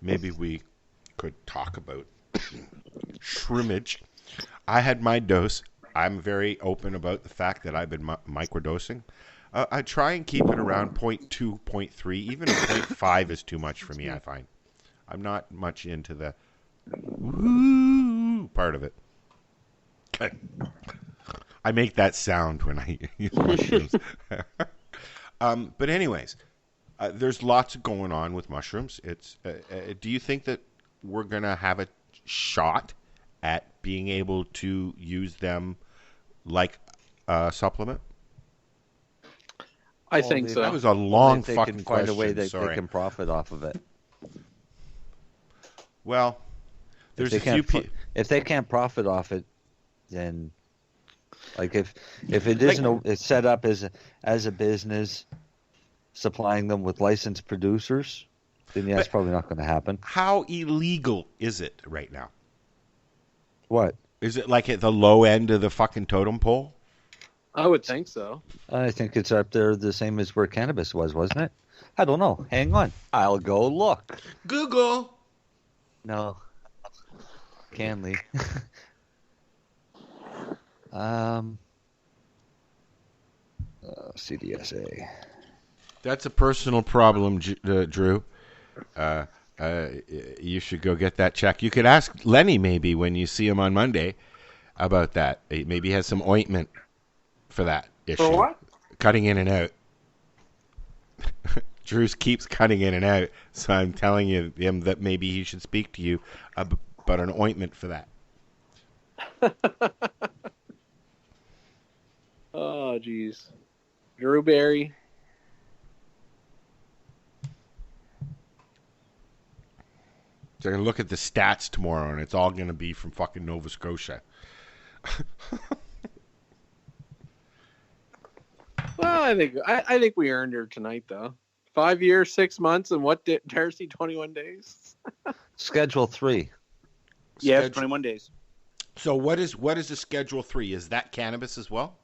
maybe we could talk about shroomage. I had my dose. I'm very open about the fact that I've been microdosing. I try and keep it around 0.2, 0.3. Even 0.5 is too much for me, I find. I'm not much into the woo part of it. Okay. I make that sound when I use mushrooms. But anyways, there's lots going on with mushrooms. It's. Do you think that we're going to have a shot at being able to use them like a supplement? I think so. That was a long they fucking can question. find a way that Sorry. they can profit off of it. Well, there's a few people. If they can't profit off it, then, like, if it isn't it's set up as a business, supplying them with licensed producers, then that's probably not going to happen. How illegal is it right now? What? Is it like at the low end of the fucking totem pole? I would think so. I think it's up there the same as where cannabis was, wasn't it? I don't know. Hang on. I'll go look. Google. No. Canley. CDSA. That's a personal problem, Drew. You should go get that checked. You could ask Lenny maybe when you see him on Monday about that. Maybe he has some ointment for that issue. For what? Cutting in and out. Drew keeps cutting in and out, so I'm telling him that maybe he should speak to you about an ointment for that. Oh, jeez. Drew Barry. They're going to look at the stats tomorrow, and it's all going to be from fucking Nova Scotia. Well, I think we earned her tonight, though. 5 years, 6 months, and what did Darcy? 21 days. Schedule 3. Yes, 21 days. So what is the Schedule 3? Is that cannabis as well?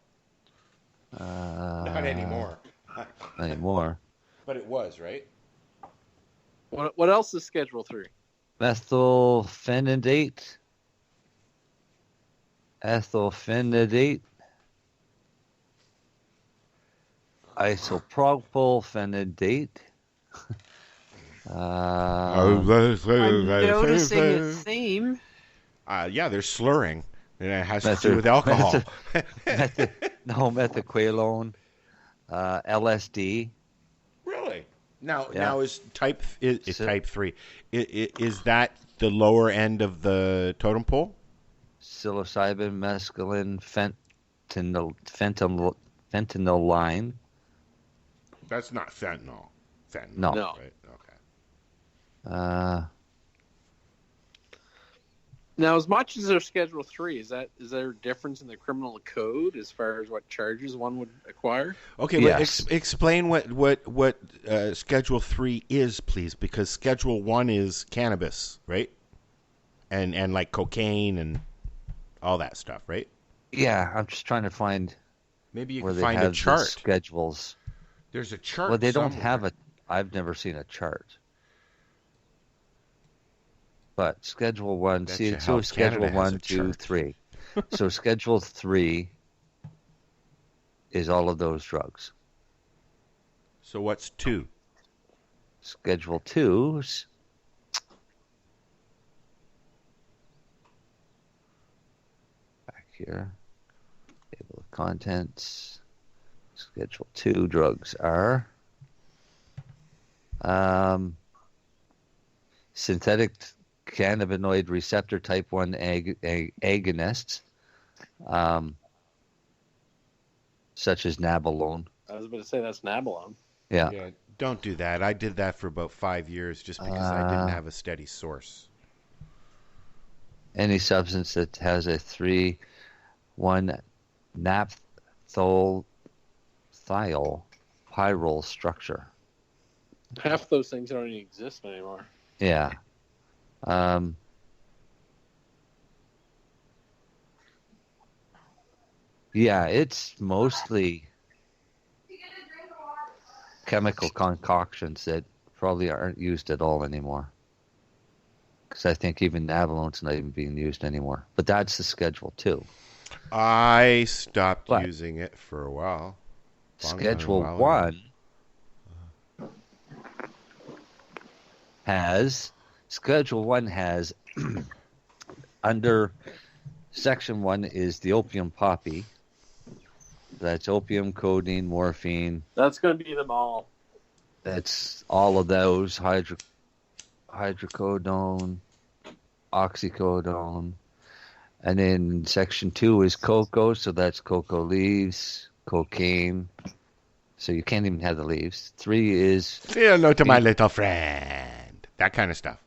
Not anymore. Not anymore. But it was, right? What else is Schedule 3? Methylphenidate. Ethylphenidate. Isopropylphenidate. I'm noticing a theme. Yeah, there's slurring. And it has to do with alcohol. Methaqualone. LSD. Really? Now is type 3. Is that the lower end of the totem pole? Psilocybin, mescaline, fentanyl. That's not fentanyl. No. Right? Okay. Now, as much as their Schedule 3, is there a difference in the criminal code as far as what charges one would acquire? Okay, yes. But explain what Schedule 3 is, please, because Schedule 1 is cannabis, right? And like cocaine and all that stuff, right? Yeah, I'm just trying to find. Maybe you where can they find have a chart. the schedules. There's a chart. Well, they don't somewhere. have a. I've never seen a chart. But Schedule 1, see, so Schedule 1, 2, 3. So Schedule 3 is all of those drugs. So what's 2? Schedule 2's back here. Table of contents. Schedule 2 drugs are synthetic cannabinoid receptor type 1 agonists, such as nabilone. I was about to say that's nabilone. Yeah. Don't do that. I did that for about 5 years just because I didn't have a steady source. Any substance that has a 3,1-naphthothiophyrol structure. Half those things don't even exist anymore. Yeah. Yeah, it's mostly chemical concoctions that probably aren't used at all anymore. Because I think even nabalone's not even being used anymore. But that's the Schedule 2. I stopped using it for a while. Schedule 1 has under Section 1 is the opium poppy. That's opium, codeine, morphine. That's going to be them all. That's all of those. Hydrocodone, oxycodone. And then Section 2 is cocoa, so that's cocoa leaves, cocaine. So you can't even have the leaves. 3 is... Say hello to my little friend. That kind of stuff.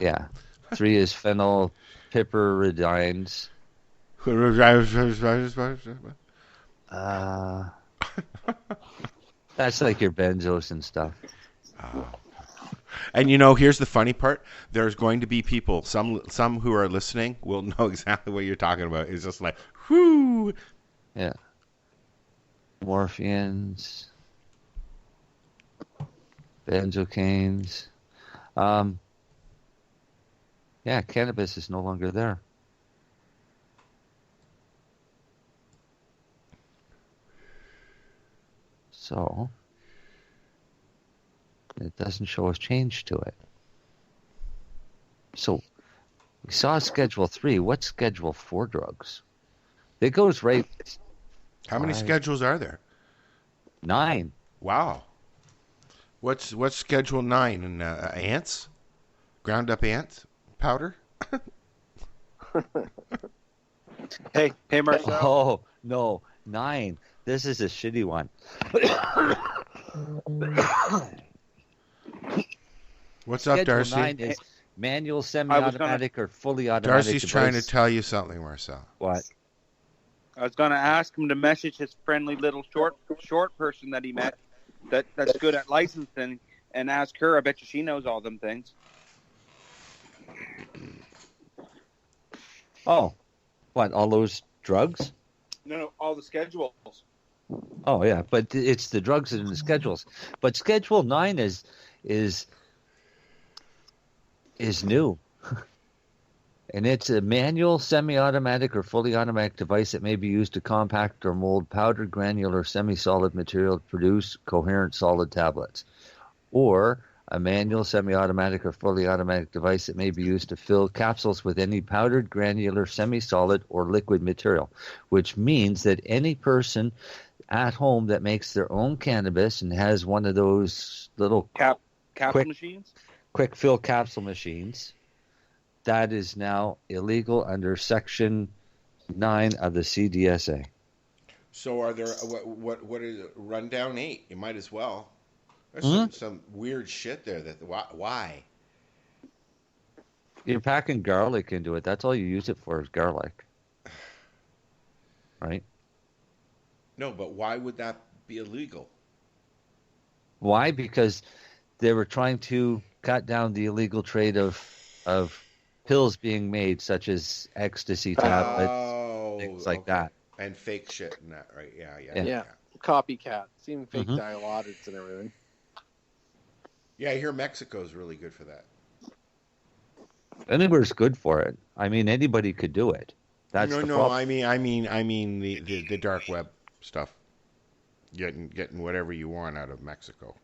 Yeah. 3 is phenylpiperidines. That's like your benzos and stuff. And here's the funny part. There's going to be people, some who are listening will know exactly what you're talking about. It's just like, whoo. Yeah. Morphines. Benzocaines. Yeah, cannabis is no longer there. So, it doesn't show a change to it. So, we saw Schedule 3. What's Schedule 4 drugs? It goes right... How many schedules are there? 9. Wow. What's Schedule 9? And ants? Ground up ants? Powder? Hey, Marcel. Oh, no. 9. This is a shitty one. What's up, Darcy? 9 is Manual, semi-automatic, or fully automatic Darcy's device. trying to tell you something, Marcel. What? I was going to ask him to message his friendly little short person that he met that's good at licensing and ask her. I bet you she knows all them things. Oh, what? All those drugs? No, all the schedules. Oh yeah, but it's the drugs and the schedules. But Schedule 9 is new. And it's a manual, semi-automatic, or fully automatic device that may be used to compact or mold powdered, granular, semi-solid material to produce coherent solid tablets. Or a manual, semi-automatic, or fully automatic device that may be used to fill capsules with any powdered, granular, semi-solid, or liquid material, which means that any person at home that makes their own cannabis and has one of those little capsule machines? Quick fill capsule machines, that is now illegal under Section 9 of the CDSA. So are there, what is it, Rundown 8? You might as well. There's some weird shit there. Why? You're packing garlic into it. That's all you use it for is garlic. Right? No, but why would that be illegal? Why? Because they were trying to cut down the illegal trade of pills being made, such as ecstasy tablets, things like that. And fake shit and that, right? Yeah. Copycat. Even fake dilaudits and everything. Yeah, I hear Mexico's really good for that. Anywhere's good for it. I mean, anybody could do it. That's the problem. I mean the dark web stuff. Getting whatever you want out of Mexico.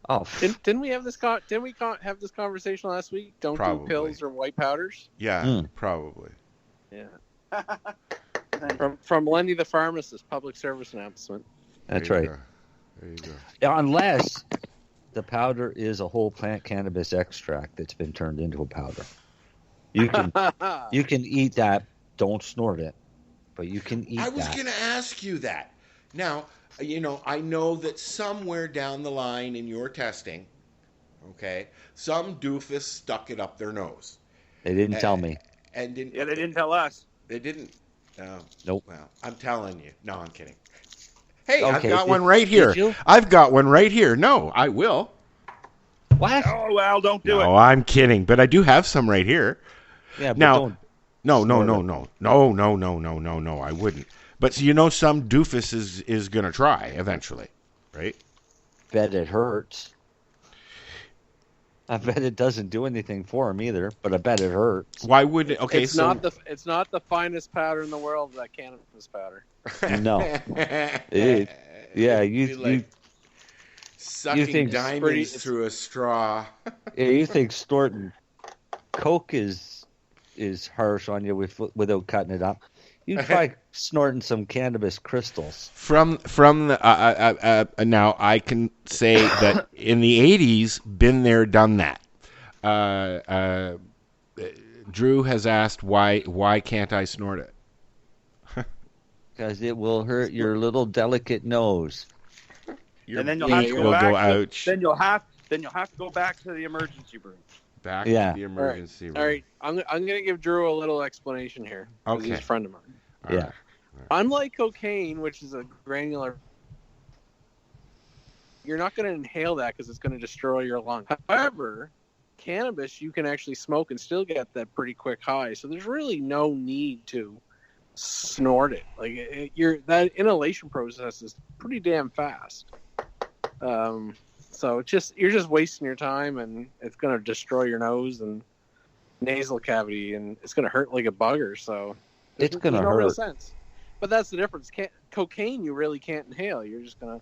Oh, didn't we have this? Didn't we have this conversation last week? Don't do pills or white powders. Yeah, probably. Yeah. from Lenny the pharmacist, public service announcement. That's right. There you go. Unless the powder is a whole plant cannabis extract that's been turned into a powder. You can eat that. Don't snort it, but you can eat that. I was going to ask you that. Now, I know that somewhere down the line in your testing, okay, some doofus stuck it up their nose. They didn't tell me. They didn't tell us. They didn't. Nope. Well, I'm telling you. No, I'm kidding. Hey, Okay, I've got one right here. did you? I've got one right here. No, I will. What? Oh, well, don't do it. No, I'm kidding, but I do have some right here. Yeah, but now, don't no, snort it. I wouldn't. But some doofus is going to try eventually, right? Bet it hurts. I bet it doesn't do anything for him either, but I bet it hurts. Why would it? Okay, it's not the finest powder in the world, that cannabis powder. No. You sucking think diamonds through a straw. Yeah, you think snorting coke is harsh on you without cutting it up. You try snorting some cannabis crystals. From the now I can say that in the 80s, been there, done that. Drew has asked why can't I snort it? Because it will hurt your little delicate nose. And then you'll have to go back. Then you'll have to go back to the emergency room. Back to the emergency room. All right. I'm going to give Drew a little explanation here. Okay. He's a friend of mine. Yeah. Right. Unlike cocaine, which is a granular, you're not going to inhale that because it's going to destroy your lungs. However, cannabis, you can actually smoke and still get that pretty quick high. So there's really no need to snort it. Like that inhalation process is pretty damn fast. So you're just wasting your time, and it's going to destroy your nose and nasal cavity, and it's going to hurt like a bugger. So it's going to hurt. No real sense. But that's the difference. Cocaine, you really can't inhale. You're just going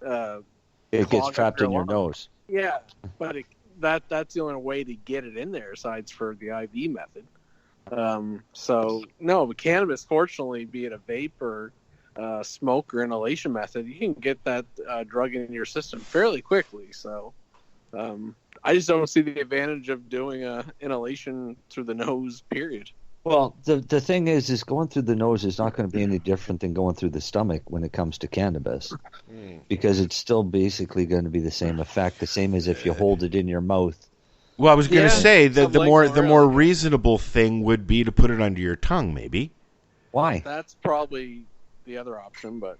to. It gets trapped in your nose. Yeah, but that's the only way to get it in there, aside for the IV method. But cannabis, fortunately, be it a vape or smoke or inhalation method, you can get that drug in your system fairly quickly. So I just don't see the advantage of doing inhalation through the nose, period. Well, the thing is going through the nose is not going to be any different than going through the stomach when it comes to cannabis, because it's still basically going to be the same effect, the same as if you hold it in your mouth Well, I was going to say that the more oil. reasonable thing would be to put it under your tongue, maybe. Why? That's probably the other option, but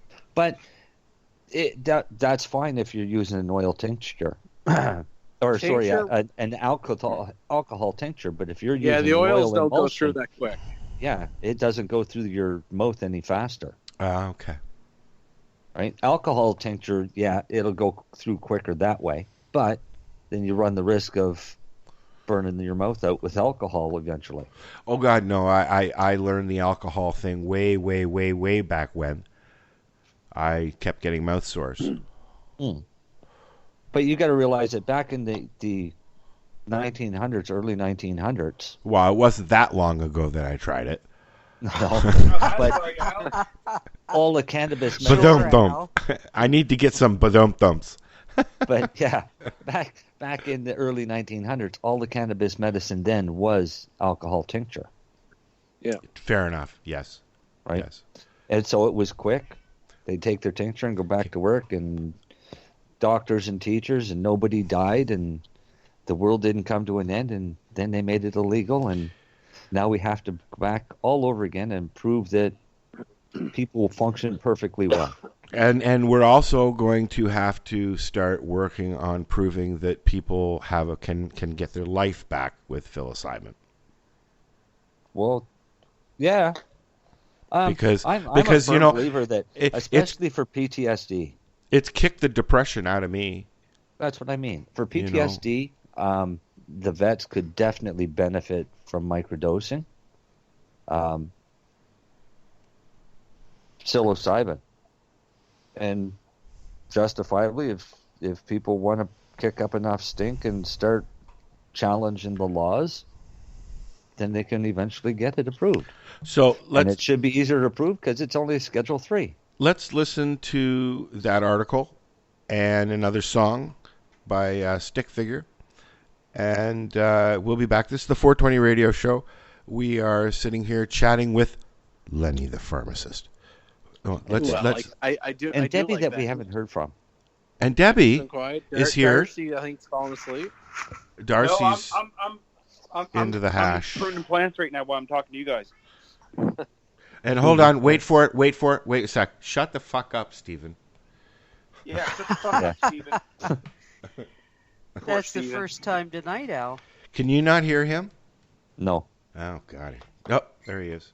that's fine if you're using an oil tincture. Or Tincture? sorry, an alcohol tincture. But if you're using the oils oil don't go emulsion, through that quick. Yeah, it doesn't go through your mouth any faster. Okay. Right? Alcohol tincture, yeah, it'll go through quicker that way. But then you run the risk of burning your mouth out with alcohol eventually. Oh, God, no. I learned the alcohol thing way back when. I kept getting mouth sores. But you got to realize that back in the 1900s, early 1900s. Well, it wasn't that long ago that I tried it. No, but all the cannabis. Badum-dum. I need to get some badum-dums. But yeah, back in the early 1900s, all the cannabis medicine then was alcohol tincture. Yeah. Fair enough. Yes. Right. Yes. And so it was quick. They'd take their tincture and go back to work, and doctors and teachers, and nobody died, and the world didn't come to an end, and then they made it illegal, and now we have to go back all over again and prove that people will function perfectly well. And we're also going to have to start working on proving that people can get their life back with psilocybin. Well, yeah. Because I'm a firm believer that, especially for PTSD, it's kicked the depression out of me. That's what I mean. For PTSD, the vets could definitely benefit from microdosing. Psilocybin. And justifiably, if people want to kick up enough stink and start challenging the laws, then they can eventually get it approved. So and it should be easier to approve because it's only Schedule 3. Let's listen to that article and another song by Stick Figure. And we'll be back. This is the 420 Radio Show. We are sitting here chatting with Lenny the pharmacist. Oh, let's. And Debbie that we haven't heard from. And Debbie is here. Darcy, I think, is falling asleep. Darcy's I'm into the hash. I'm pruning plants right now while I'm talking to you guys. And hold on, wait for it. Wait a sec. Shut the fuck up, Stephen. Yeah, shut the fuck up, Stephen. That's the first time tonight, Al. Can you not hear him? No. Oh, God. Oh, there he is.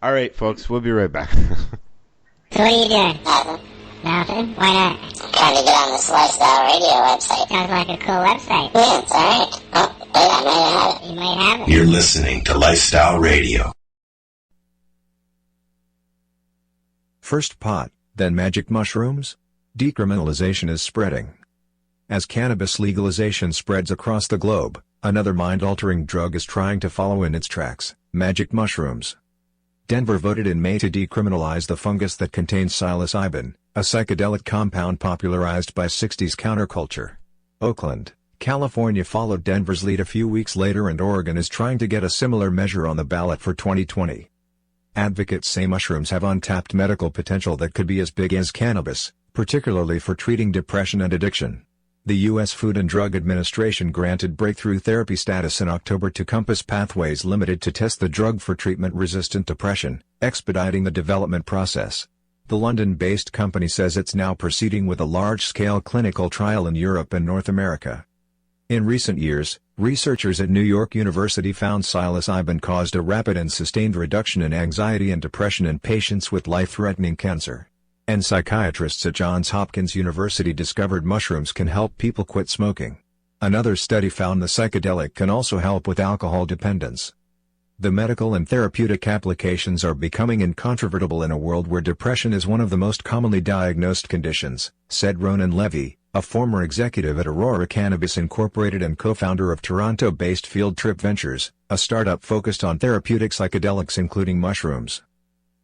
All right, folks, we'll be right back. So what are you doing? Nothing? Why not? Trying to get on this Lifestyle Radio website. Sounds like a cool website. Yeah, it's alright. Oh, wait, I might have it. You might have it. You're listening to Lifestyle Radio. First pot, then magic mushrooms? Decriminalization is spreading. As cannabis legalization spreads across the globe, another mind-altering drug is trying to follow in its tracks: magic mushrooms. Denver voted in May to decriminalize the fungus that contains psilocybin, a psychedelic compound popularized by 60s counterculture. Oakland, California followed Denver's lead a few weeks later, and Oregon is trying to get a similar measure on the ballot for 2020. Advocates say mushrooms have untapped medical potential that could be as big as cannabis, particularly for treating depression and addiction. The U.S. Food and Drug Administration granted breakthrough therapy status in October to Compass Pathways Limited to test the drug for treatment-resistant depression, expediting the development process. The London-based company says it's now proceeding with a large-scale clinical trial in Europe and North America. In recent years, researchers at New York University found psilocybin caused a rapid and sustained reduction in anxiety and depression in patients with life-threatening cancer. And psychiatrists at Johns Hopkins University discovered mushrooms can help people quit smoking. Another study found the psychedelic can also help with alcohol dependence. The medical and therapeutic applications are becoming incontrovertible in a world where depression is one of the most commonly diagnosed conditions, said Ronan Levy, a former executive at Aurora Cannabis Incorporated and co-founder of Toronto-based Field Trip Ventures, a startup focused on therapeutic psychedelics including mushrooms.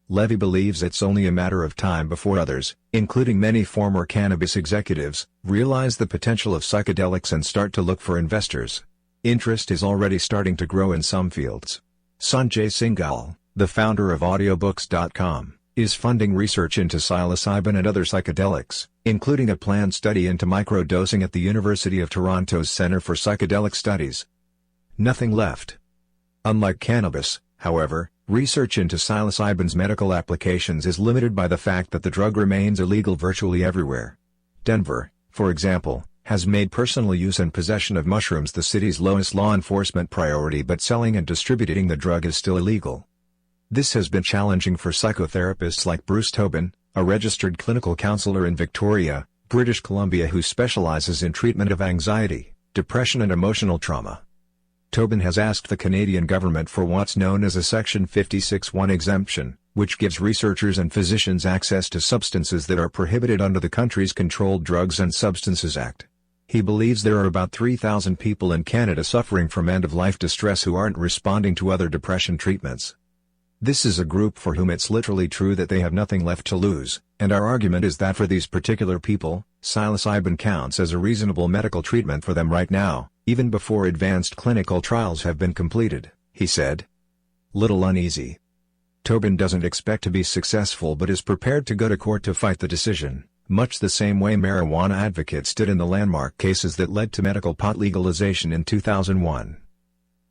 Levy believes it's only a matter of time before others, including many former cannabis executives, realize the potential of psychedelics and start to look for investors. Interest is already starting to grow in some fields. Sanjay Singhal, the founder of audiobooks.com, is funding research into psilocybin and other psychedelics, including a planned study into microdosing at the University of Toronto's Centre for Psychedelic Studies. Nothing left. Unlike cannabis, however, research into psilocybin's medical applications is limited by the fact that the drug remains illegal virtually everywhere. Denver, for example, has made personal use and possession of mushrooms the city's lowest law enforcement priority, but selling and distributing the drug is still illegal. This has been challenging for psychotherapists like Bruce Tobin, a registered clinical counselor in Victoria, British Columbia who specializes in treatment of anxiety, depression and emotional trauma. Tobin has asked the Canadian government for what's known as a Section 56(1) exemption, which gives researchers and physicians access to substances that are prohibited under the country's Controlled Drugs and Substances Act. He believes there are about 3,000 people in Canada suffering from end-of-life distress who aren't responding to other depression treatments. This is a group for whom it's literally true that they have nothing left to lose, and our argument is that for these particular people, psilocybin counts as a reasonable medical treatment for them right now, even before advanced clinical trials have been completed, he said. Little uneasy. Tobin doesn't expect to be successful but is prepared to go to court to fight the decision, much the same way marijuana advocates did in the landmark cases that led to medical pot legalization in 2001.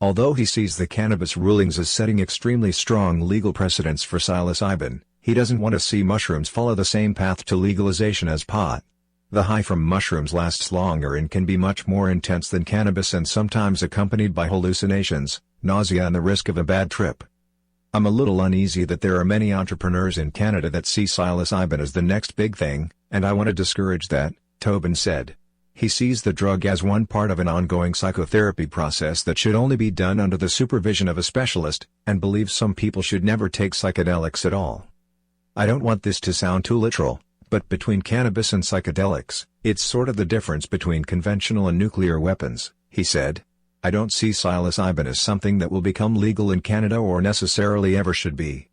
Although he sees the cannabis rulings as setting extremely strong legal precedents for psilocybin, he doesn't want to see mushrooms follow the same path to legalization as pot. The high from mushrooms lasts longer and can be much more intense than cannabis and sometimes accompanied by hallucinations, nausea and the risk of a bad trip. I'm a little uneasy that there are many entrepreneurs in Canada that see psilocybin as the next big thing, and I want to discourage that, Tobin said. He sees the drug as one part of an ongoing psychotherapy process that should only be done under the supervision of a specialist, and believes some people should never take psychedelics at all. I don't want this to sound too literal, but between cannabis and psychedelics, it's sort of the difference between conventional and nuclear weapons, he said. I don't see psilocybin as something that will become legal in Canada or necessarily ever should be.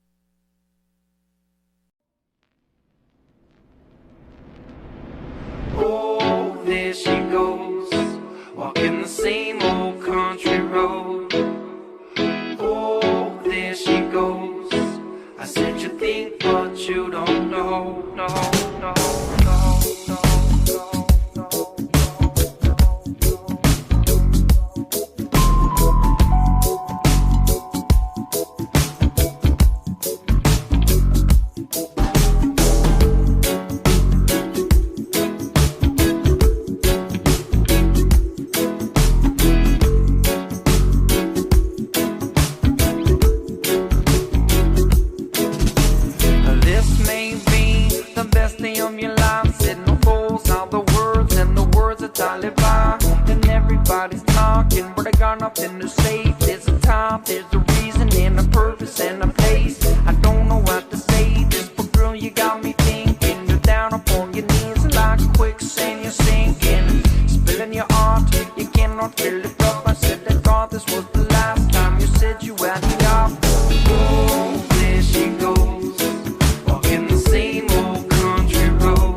Oh, there she goes, walking the same old country road. Oh, there she goes, I said you think but you don't know, no, no, no, no, no. And everybody's talking, but I got nothing to say. There's a time, there's a reason, and a purpose and a place. I don't know what to say, this but girl, you got me thinking. You're down upon your knees like quicksand, you're sinking. Spilling your heart, you cannot fill it up. I said I thought this was the last time you said you had enough. Oh, there she goes, walking the same old country road.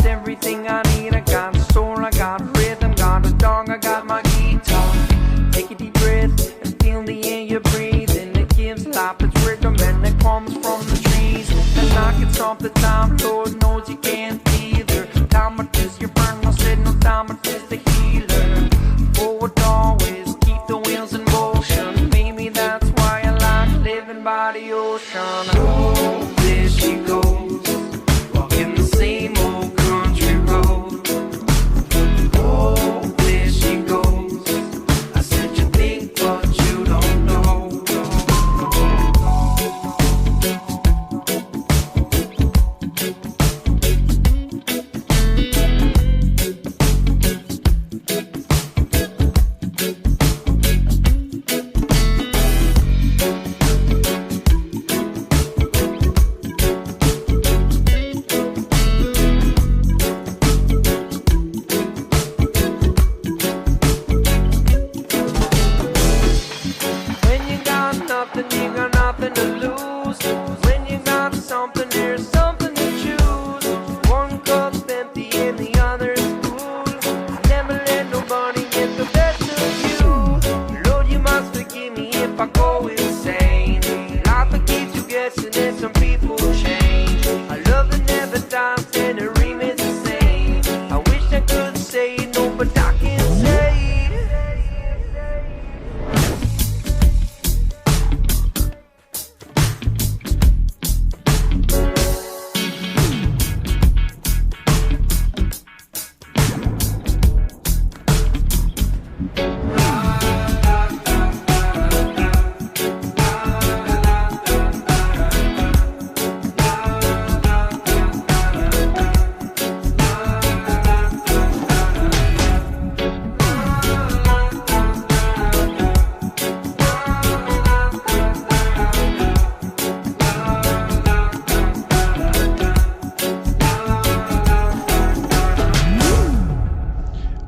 Everything I need, I got a soul, I got a rhythm, got a dog, I got my guitar. Take a deep breath and feel the air you breathe, and it gives life its rhythm, and it comes from the trees. And I can stop the time, Lord knows you can't either. Time it is your burn, I said no time it is the healer. Forward always, keep the wheels in motion. Maybe that's why I like living by the ocean. Oh, there she goes, walking the same old country road. Oh, there she goes, I said you think but you don't know.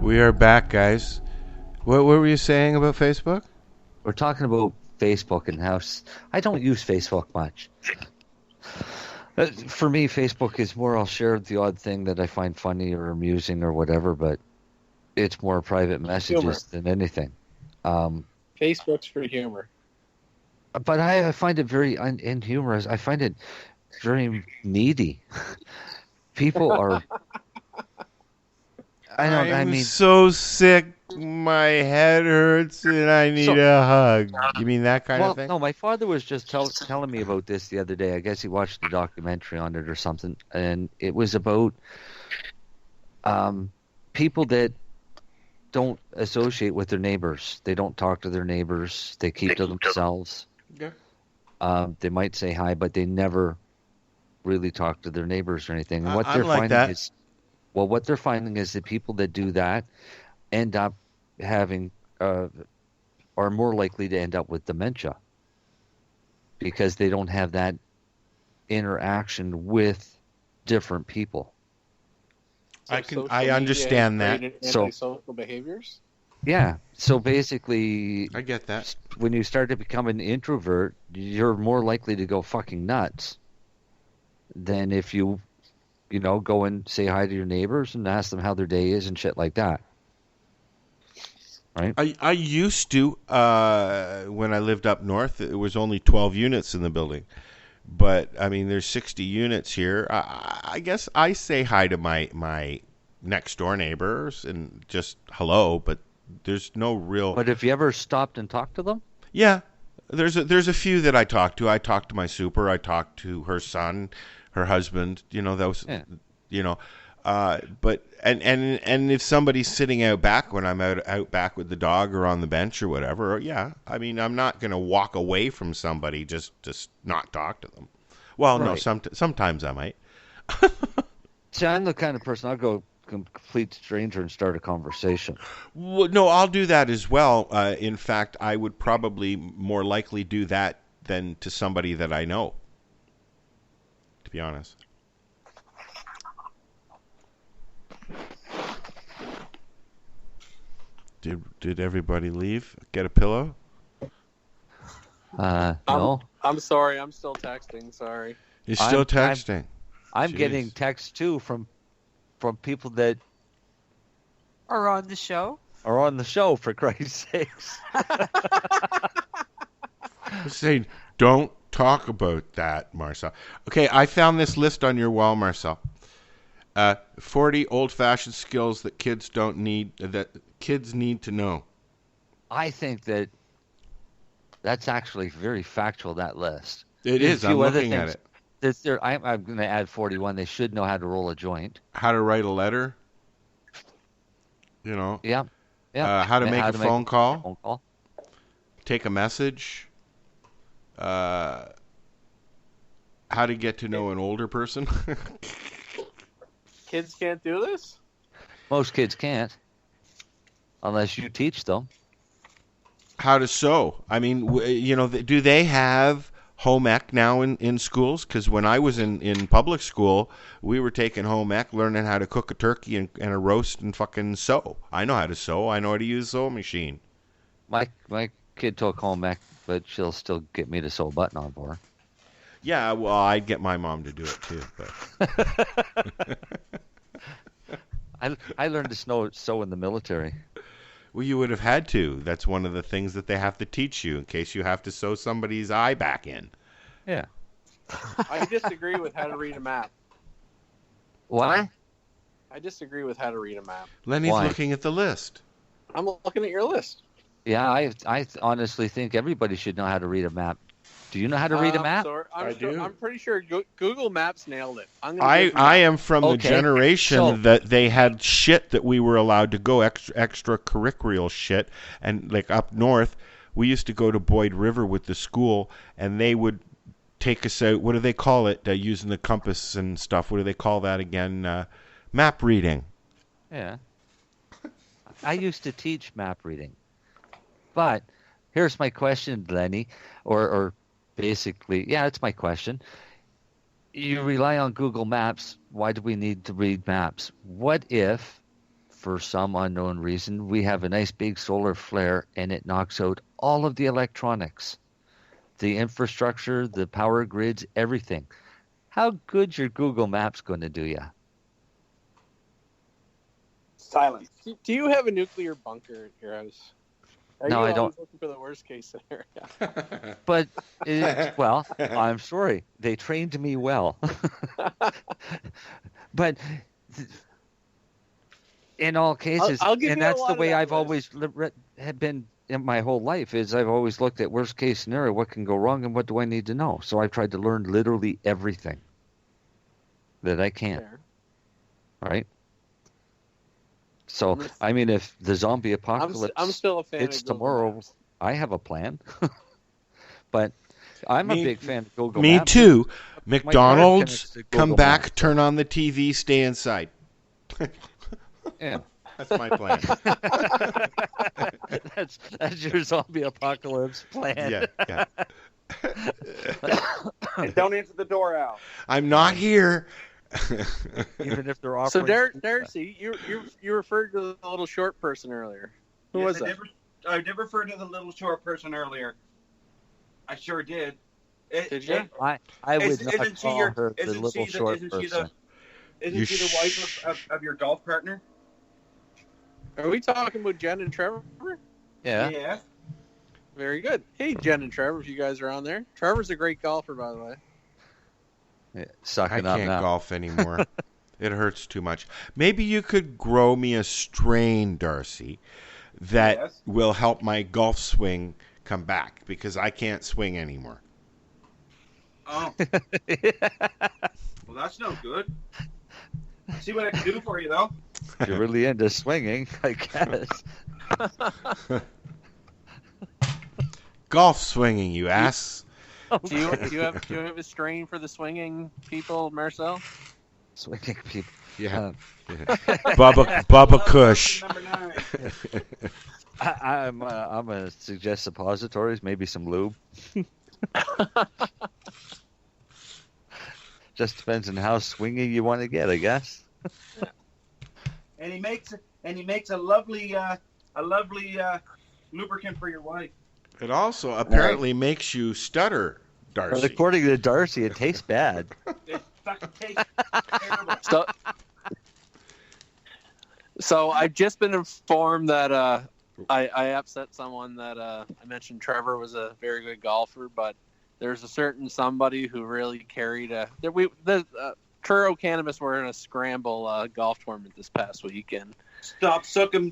We are back, guys. What were you saying about Facebook? We're talking about Facebook and how I don't use Facebook much. For me, Facebook is more I'll share the odd thing that I find funny or amusing or whatever, but it's more private messages than anything. Facebook's for humor. But I find it very inhumorous. I find it very needy. People are... I'm so sick. My head hurts and I need a hug. You mean that kind of thing? No, my father was just telling me about this the other day. I guess he watched a documentary on it or something, and it was about people that don't associate with their neighbors. They don't talk to their neighbors. They keep to themselves. Yeah. They might say hi, but they never really talk to their neighbors or anything. And what they're like finding that. is, well, what they're finding is the people that do that end up having are more likely to end up with dementia because they don't have that interaction with different people. I understand that. Antisocial behaviors. Yeah. So basically, I get that. When you start to become an introvert, you're more likely to go fucking nuts than if you go and say hi to your neighbors and ask them how their day is and shit like that. Right? I used to, when I lived up north, it was only 12 units in the building. But, I mean, there's 60 units here. I guess I say hi to my next door neighbors and just hello, but there's no real... But have you ever stopped and talked to them? Yeah. There's a few that I talk to. I talk to my super. I talk to her son, her husband, those, but and if somebody's sitting out back when I'm out back with the dog or on the bench or whatever, yeah, I mean, I'm not going to walk away from somebody just not talk to them. Well, Right. no, sometimes I might. See, I'm the kind of person, I'll go complete stranger and start a conversation. Well, no, I'll do that as well. In fact, I would probably more likely do that than to somebody that I know, to be honest. Did everybody leave? Get a pillow? No. I'm sorry. I'm still texting. Sorry. You're still texting. I'm Jeez. getting texts too from people that Are on the show? are on the show, for Christ's sakes. I'm saying, don't talk about that, Marcel. Okay, I found this list on your wall, Marcel. 40 old-fashioned skills that kids need to know. I think that's actually very factual, that list. It There's is. a I'm few other looking at things. it. I'm going to add 41. They should know how to roll a joint. How to write a letter. Yeah. How to make a phone call. Phone call. Take a message. How to get to know an older person. Kids can't do this? Most kids can't, unless you teach them. How to sew. I mean, do they have home ec now in schools? Because when I was in public school, we were taking home ec, learning how to cook a turkey and a roast and fucking sew. I know how to sew. I know how to use a sewing machine. My kid took home ec, but she'll still get me to sew a button on for her. Yeah, well, I'd get my mom to do it too. But I learned to sew in the military. Well, you would have had to. That's one of the things that they have to teach you in case you have to sew somebody's eye back in. Yeah. I disagree with how to read a map. Why? I disagree with how to read a map. Lenny's Why? looking at the list. I'm looking at your list. Yeah, I honestly think everybody should know how to read a map. Do you know how to read a map? Sorry, I do. I'm pretty sure Google Maps nailed it. I am from the generation that they had shit that we were allowed to go, extracurricular shit. And like up north, we used to go to Boyd River with the school, and they would take us out. What do they call it? Using the compass and stuff. What do they call that again? Map reading. Yeah. I used to teach map reading. But here's my question, Lenny, or basically, yeah, it's my question. You rely on Google Maps. Why do we need to read maps? What if for some unknown reason, we have a nice big solar flare and it knocks out all of the electronics, the infrastructure, the power grids, everything. How good's your Google Maps going to do you? Silence. Do you have a nuclear bunker at your house? No, I don't. Looking for the worst case scenario? But, well, I'm sorry. They trained me well. But in all cases, I'll give and you a that's lot the of way that I've always have been in my whole life, is I've always looked at worst case scenario, what can go wrong and what do I need to know? So I've tried to learn literally everything that I can. Fair. Right? So, I mean, if the zombie apocalypse I'm still a fan hits of Google tomorrow, Maps. I have a plan. But I'm a big fan of Google Me Maps. too. My car McDonald's, connects to come Google back, Maps. turn on the TV, stay inside. Yeah. That's my plan. that's your zombie apocalypse plan. Yeah. And don't answer the door, Al. I'm not here. Even if they're So offering. Darcy, you referred to the little short person earlier. Who was that? I did refer to the little short person earlier. I sure did. Did you? I would not call her the little short person. Isn't she the wife of your golf partner? Are we talking about Jen and Trevor? Yeah. Yeah. Very good. Hey, Jen and Trevor, if you guys are on there. Trevor's a great golfer, by the way. Yeah, I sucking up can't now. golf anymore. It hurts too much. Maybe you could grow me a strain, Darcy, that will help my golf swing come back, because I can't swing anymore. Oh. Well, that's no good. See what I can do for you, though. You're really into swinging, I guess. Golf swinging, you ass. Do you have a strain for the swinging people, Marcel? Swinging people. Yeah. Bubba Kush. I'm gonna suggest suppositories, maybe some lube. Just depends on how swingy you want to get, I guess. And he makes a lovely lubricant for your wife. It also apparently makes you stutter, Darcy. But according to Darcy, it tastes bad. It fucking tastes terrible. So I've just been informed that I upset someone that I mentioned Trevor was a very good golfer, but there's a certain somebody who really carried Truro Cannabis were in a scramble golf tournament this past weekend. Stop sucking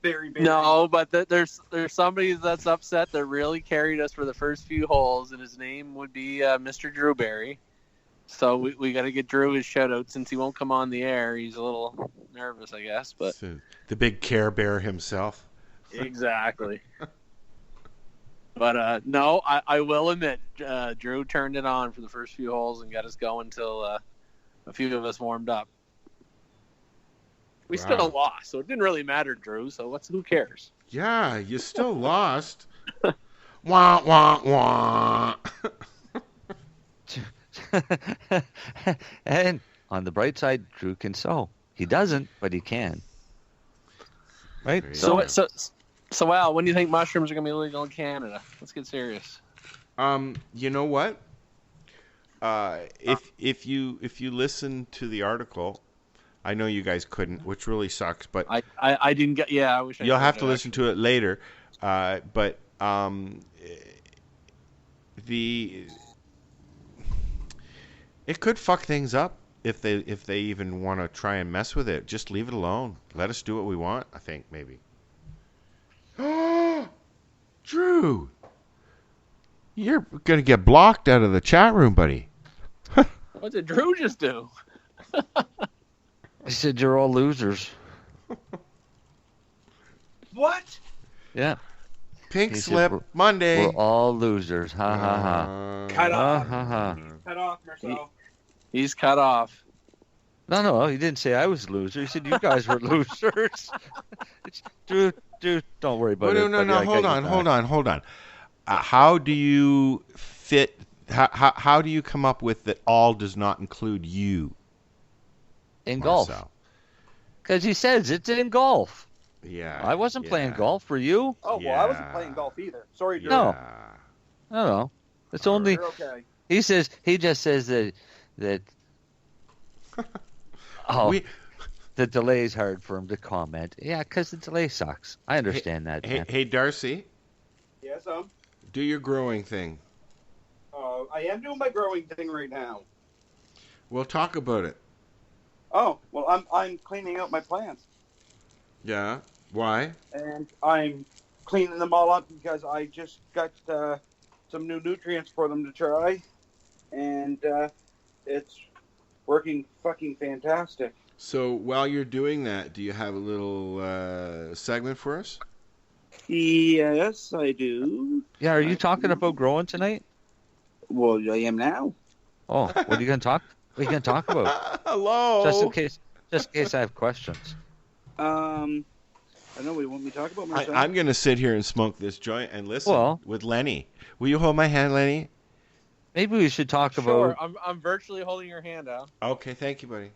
berry. No, but there's somebody that's upset that really carried us for the first few holes, and his name would be Mr. Drew Berry. So we got to get Drew his shout out since he won't come on the air. He's a little nervous, I guess. But the big Care Bear himself. Exactly. But no, I will admit, Drew turned it on for the first few holes and got us going till a few of us warmed up. We still lost, so it didn't really matter, Drew. So who cares? Yeah, you still lost. Wah, wah, wah. And on the bright side, Drew can sew. He doesn't, but he can. Right? So Al, when do you think mushrooms are going to be illegal in Canada? Let's get serious. You know what? If you listen to the article, I know you guys couldn't, which really sucks. But I didn't get. Yeah, I wish. You'll have to listen to it later. But it could fuck things up if they even want to try and mess with it. Just leave it alone. Let us do what we want. I think maybe. Drew, you're gonna get blocked out of the chat room, buddy. What did Drew just do? He said you're all losers. What? Yeah. Pink He slip said, Monday. We're all losers. Ha ha ha. Cut off. Ha ha. Cut off, Marcel. He's cut off. No, he didn't say I was a loser. He said you guys were losers. Drew, don't worry about it. No. Hold on. How do you fit? How do you come up with that? All does not include you in golf. Because he says it's in golf. Yeah. I wasn't playing golf. Were you? Oh, well, I wasn't playing golf either. Sorry, Drew. No. No. It's only. You're okay. He just says that. The delay's hard for him to comment. Yeah, because the delay sucks. I understand that. Hey, Darcy. Yes, Do your growing thing. I am doing my growing thing right now. We'll talk about it. Oh, well, I'm cleaning out my plants. Yeah. Why? And I'm cleaning them all up because I just got some new nutrients for them to try, and it's working fucking fantastic. So while you're doing that, do you have a little segment for us? Yes, I do. Yeah, are you talking about growing tonight? Well, I am now. Oh, what are you going to talk? What are you going to talk about? Hello. Just in case I have questions. I don't know what you want me to talk about, Marcel. I'm going to sit here and smoke this joint and listen with Lenny. Will you hold my hand, Lenny? Maybe we should talk Sure, about. I'm virtually holding your hand out. Okay, thank you, buddy.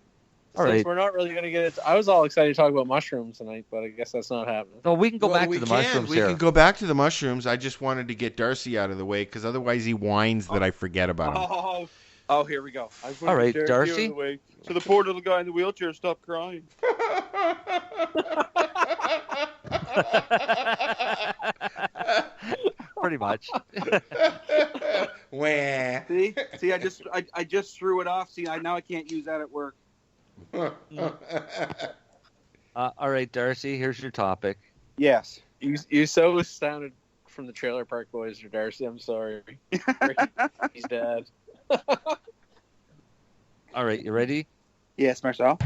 All Since right. we're not really going to get it. I was all excited to talk about mushrooms tonight, but I guess that's not happening. No, we can go back to the mushrooms We here. can go back to the mushrooms. I just wanted to get Darcy out of the way because otherwise he whines that I forget about him. Oh, here we go. All right, Darcy. So the poor little guy in the wheelchair stopped crying. Pretty much. Wah. See, I just threw it off. See, now I can't use that at work. All right, Darcy, here's your topic. Yes. You so sounded from the Trailer Park Boys, or Darcy. I'm sorry. He's dead. All right, you ready? Yes, Marcel.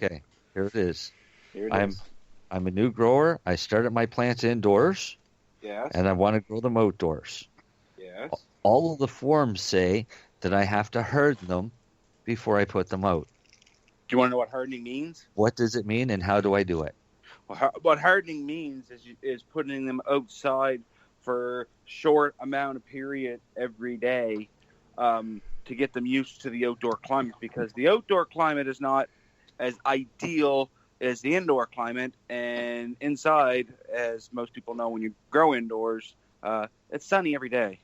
Okay, here it is. Here it is. I'm a new grower. I started my plants indoors. Yes. And I want to grow them outdoors. Yes. All of the forms say that I have to harden them before I put them out. Do you want to know what hardening means? What does it mean, and how do I do it? Well, what hardening means is putting them outside for short amount of period every day to get them used to the outdoor climate, because the outdoor climate is not as ideal as the indoor climate, and inside, as most people know, when you grow indoors, it's sunny every day.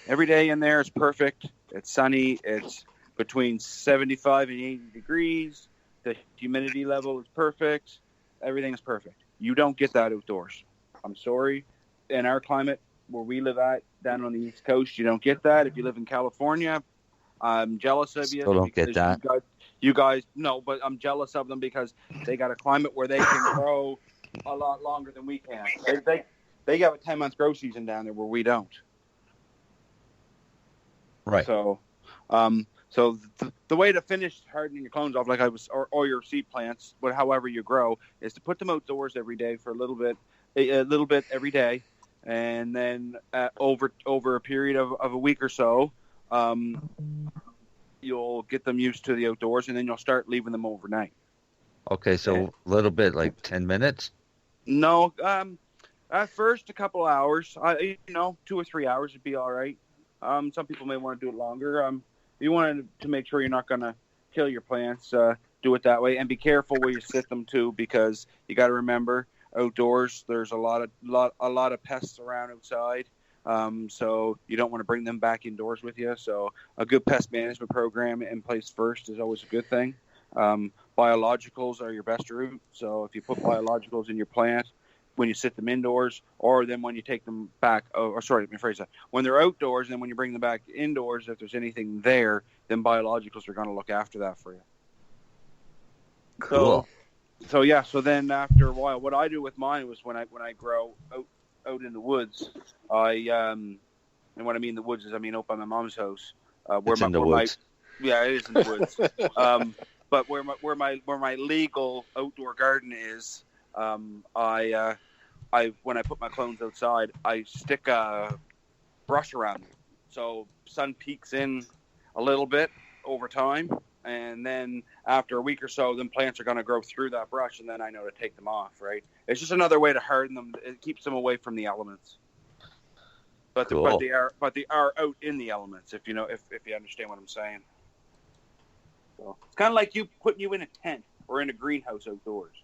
Every day in there is perfect. It's sunny. It's between 75 and 80 degrees. The humidity level is perfect. Everything is perfect. You don't get that outdoors. I'm sorry. In our climate, where we live at, down on the East Coast, you don't get that. If you live in California, I'm jealous of you. Still don't get that. You guys, no, but I'm jealous of them because they got a climate where they can grow a lot longer than we can. They got a 10-month grow season down there where we don't. Right. So, the way to finish hardening your clones off, like I was, or your seed plants, however you grow, is to put them outdoors every day for a little bit every day, and then over a period of a week or so, you'll get them used to the outdoors, and then you'll start leaving them overnight. Okay, so a little bit, like 10 minutes? No, at first a couple hours. 2 or 3 hours would be all right. Some people may want to do it longer. You want to make sure you're not going to kill your plants. Do it that way, and be careful where you sit them too, because you got to remember outdoors there's a lot of pests around outside. So you don't want to bring them back indoors with you. So a good pest management program in place first is always a good thing. Biologicals are your best route. So if you put biologicals in your plant when you sit them indoors, or then when you take them back, let me phrase that. When they're outdoors, and then when you bring them back indoors, if there's anything there, then biologicals are going to look after that for you. Cool. So then after a while, what I do with mine was when I grow out in the woods, and what I mean the woods is I mean up by my mom's house, it is in the woods. But where my legal outdoor garden is, when I put my clones outside, I stick a brush around them, so sun peeks in a little bit over time, and then after a week or so, then plants are going to grow through that brush, and then I know to take them off. Right? It's just another way to harden them. It keeps them away from the elements. But cool. but they are out in the elements. If you understand what I'm saying. So it's kind of like putting you in a tent. or in a greenhouse outdoors.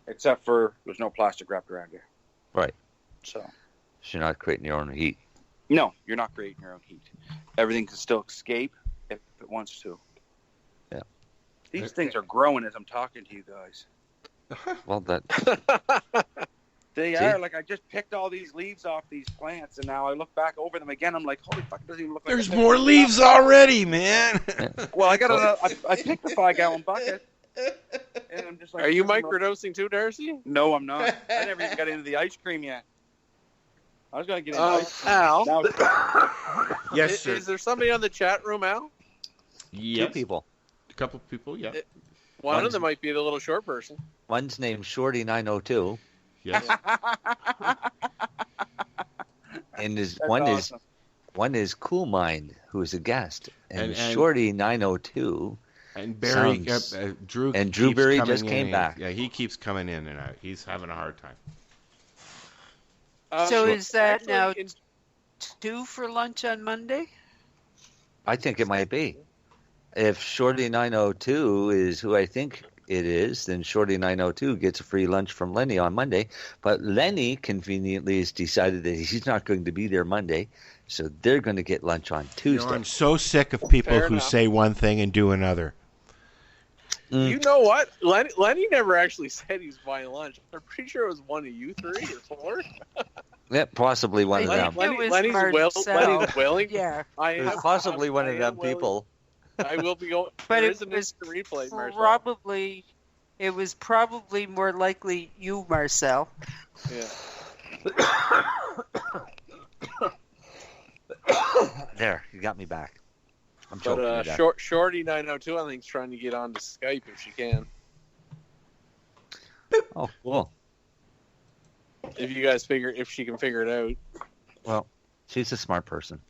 Except for there's no plastic wrapped around here. Right. So you're not creating your own heat. no, you're not creating your own heat. Everything can still escape if it wants to. Yeah. These things are growing as I'm talking to you guys. Well, that. They See? are. Like, I just picked all these leaves off these plants, and now I look back over them again. I'm like, holy fuck, it doesn't even look like... There's more leaves already, man. Well, I got I picked the 5-gallon bucket, and I'm just like... Are you microdosing too, Darcy? No, I'm not. I never even got into the ice cream yet. I was going to get into ice cream. Al? Now, Yes, sir. Is there somebody on the chat room, Al? Yes. 2 people. A couple of people, yeah. One of them might be the little short person. One's named Shorty902. Yes. And That's one awesome. is Cool Mind, who is a guest, and And- Shorty902. And Barry, sounds- Drew, and Drew keeps Berry coming just came in. back. Yeah, he keeps coming in and out. He's having a hard time. So is that actually, now 2 for lunch on Monday? I think it might be. If Shorty902 is who I think it is, then Shorty902 gets a free lunch from Lenny on Monday. But Lenny conveniently has decided that he's not going to be there Monday, so they're going to get lunch on Tuesday. I'm so sick of people Fair who enough. say one thing and do another. You know what? Lenny never actually said he was buying lunch. I'm pretty sure it was one of you 3 or 4. Yeah, possibly one of I them. think it was Lenny's Marcel. willing. Yeah. It was possibly one of them people. I will be going. But there it is an was instant replay, Marcel. it was probably more likely you, Marcel. Yeah. There, you got me back. I'm But choking to death. Shorty902, I think, is trying to get on to Skype if she can. Oh, cool. If she can figure it out. Well, she's a smart person.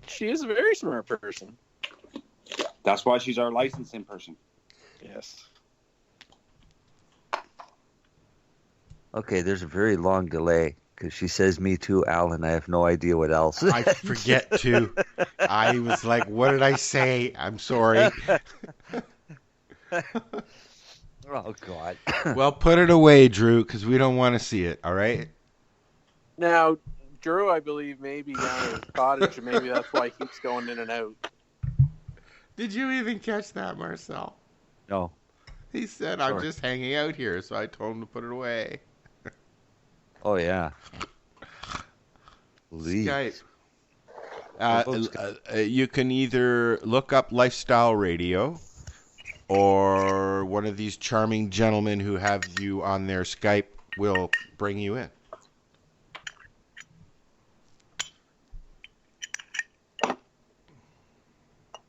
She is a very smart person. That's why she's our licensing person. Yes. Okay, there's a very long delay because she says "me too, Al," and I have no idea what else. I forget to. I was like, what did I say? I'm sorry. Oh, God. Well, put it away, Drew, because we don't want to see it, all right? Now, Drew, I believe, may be down at his cottage, and maybe that's why he keeps going in and out. Did you even catch that, Marcel? No. He said, I'm just hanging out here, so I told him to put it away. Oh, yeah. Leave. Skype. You can either look up Lifestyle Radio or one of these charming gentlemen who have you on their Skype will bring you in.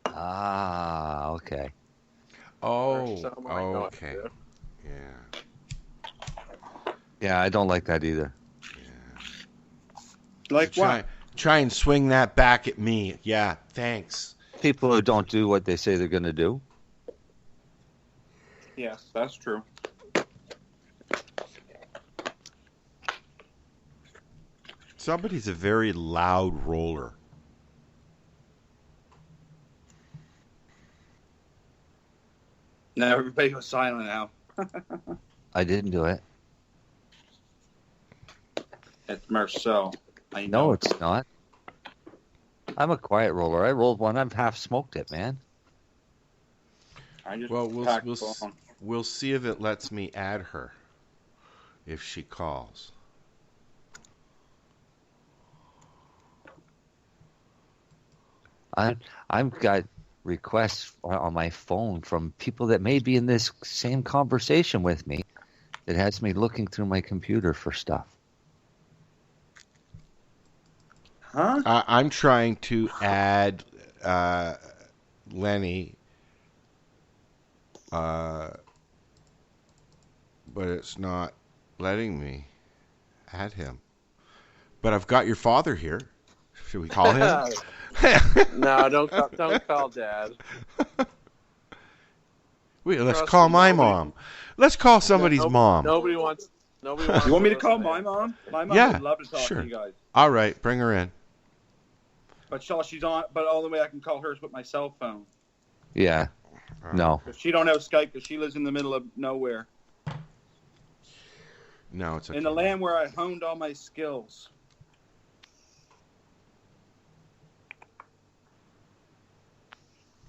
Ah, okay. Oh, okay. Yeah. Yeah, I don't like that either. Like what? Try and swing that back at me. Yeah, thanks. People who don't do what they say they're going to do. Yes, that's true. Somebody's a very loud roller. Now everybody was silent now. I didn't do it. It's Marcel. I No, know. it's not. I'm a quiet roller. I rolled one. I've half smoked it, man. I just Well, packed the phone. we'll see if it lets me add her if she calls. I've got requests on my phone from people that may be in this same conversation with me that has me looking through my computer for stuff. Huh? I'm trying to add Lenny, but it's not letting me add him. But I've got your father here. Should we call him? No, don't call Dad. Wait, let's Trust call me, my nobody- mom. Let's call somebody's mom. Nobody wants. You want me to call my mom? My mom Yeah, would love to talk sure. to you guys. All right, bring her in. But she's on. But all the way I can call her is with my cell phone. Yeah. No. She don't have Skype because she lives in the middle of nowhere. No, it's okay. In the land where I honed all my skills.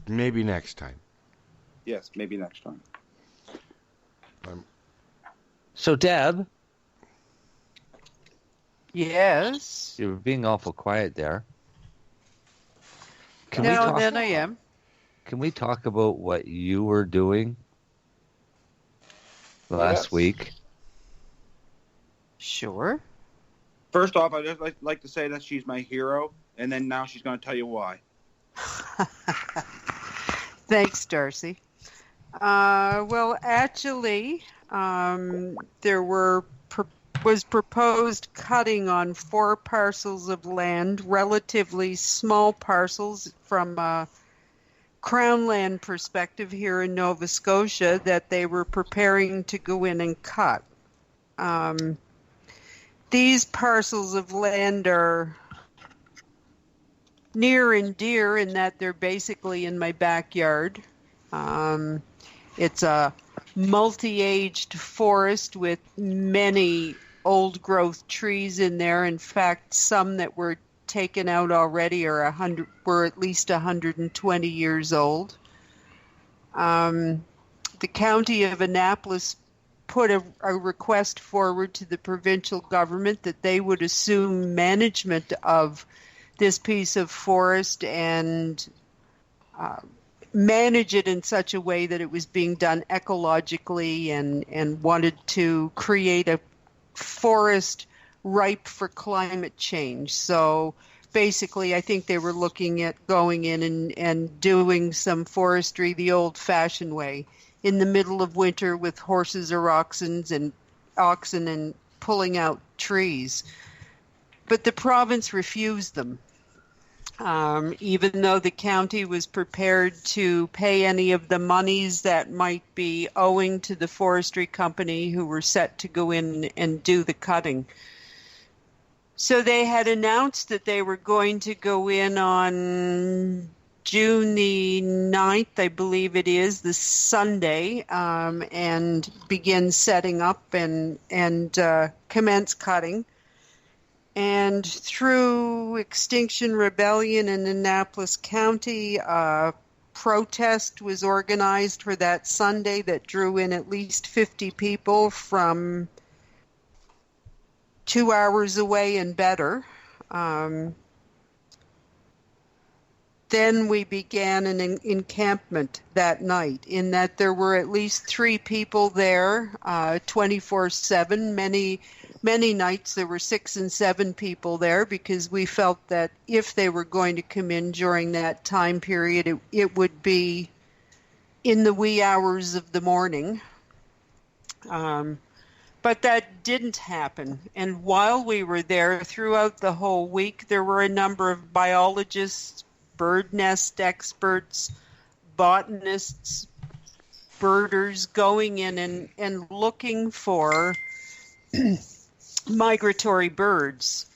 Maybe next time. Yes, maybe next time. So, Deb. Yes. You were being awful quiet there. Now and then I am. Can we talk about what you were doing last week? Sure. First off, I'd just like to say that she's my hero, and then now she's going to tell you why. Thanks, Darcy. Well, actually, there was proposed cutting on 4 parcels of land, relatively small parcels from a Crown land perspective here in Nova Scotia that they were preparing to go in and cut. These parcels of land are near and dear in that they're basically in my backyard. It's a multi-aged forest with many old-growth trees in there. In fact, some that were taken out already were at least 120 years old. The county of Annapolis put a request forward to the provincial government that they would assume management of this piece of forest and manage it in such a way that it was being done ecologically and wanted to create a forest ripe for climate change. So basically, I think they were looking at going in and doing some forestry the old-fashioned way in the middle of winter with horses or oxen and pulling out trees. But the province refused them. Even though the county was prepared to pay any of the monies that might be owing to the forestry company who were set to go in and do the cutting. So they had announced that they were going to go in on June the 9th, I believe it is, the Sunday, and begin setting up and commence cutting. And through Extinction Rebellion in Annapolis County, a protest was organized for that Sunday that drew in at least 50 people from 2 hours away and better. Then we began an encampment that night, in that there were at least 3 people there 24/7. Many nights there were 6 and 7 people there because we felt that if they were going to come in during that time period, it would be in the wee hours of the morning. But that didn't happen. And while we were there, throughout the whole week, there were a number of biologists, bird nest experts, botanists, birders going in and looking for migratory birds,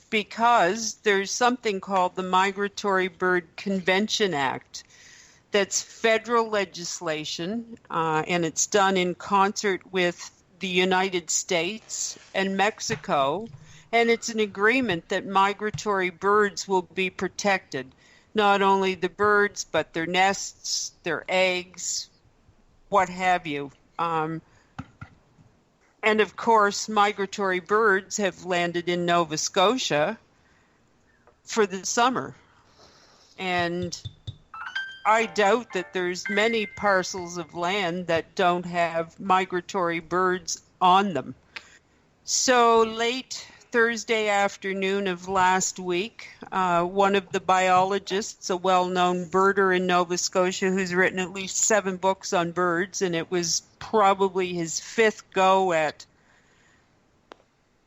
because there's something called the Migratory Bird Convention Act that's federal legislation, and it's done in concert with the United States and Mexico, and it's an agreement that migratory birds will be protected. Not only the birds, but their nests, their eggs, what have you. And of course, migratory birds have landed in Nova Scotia for the summer. And I doubt that there's many parcels of land that don't have migratory birds on them. So late Thursday afternoon of last week, one of the biologists, a well-known birder in Nova Scotia who's written at least 7 books on birds, and it was probably his 5th go at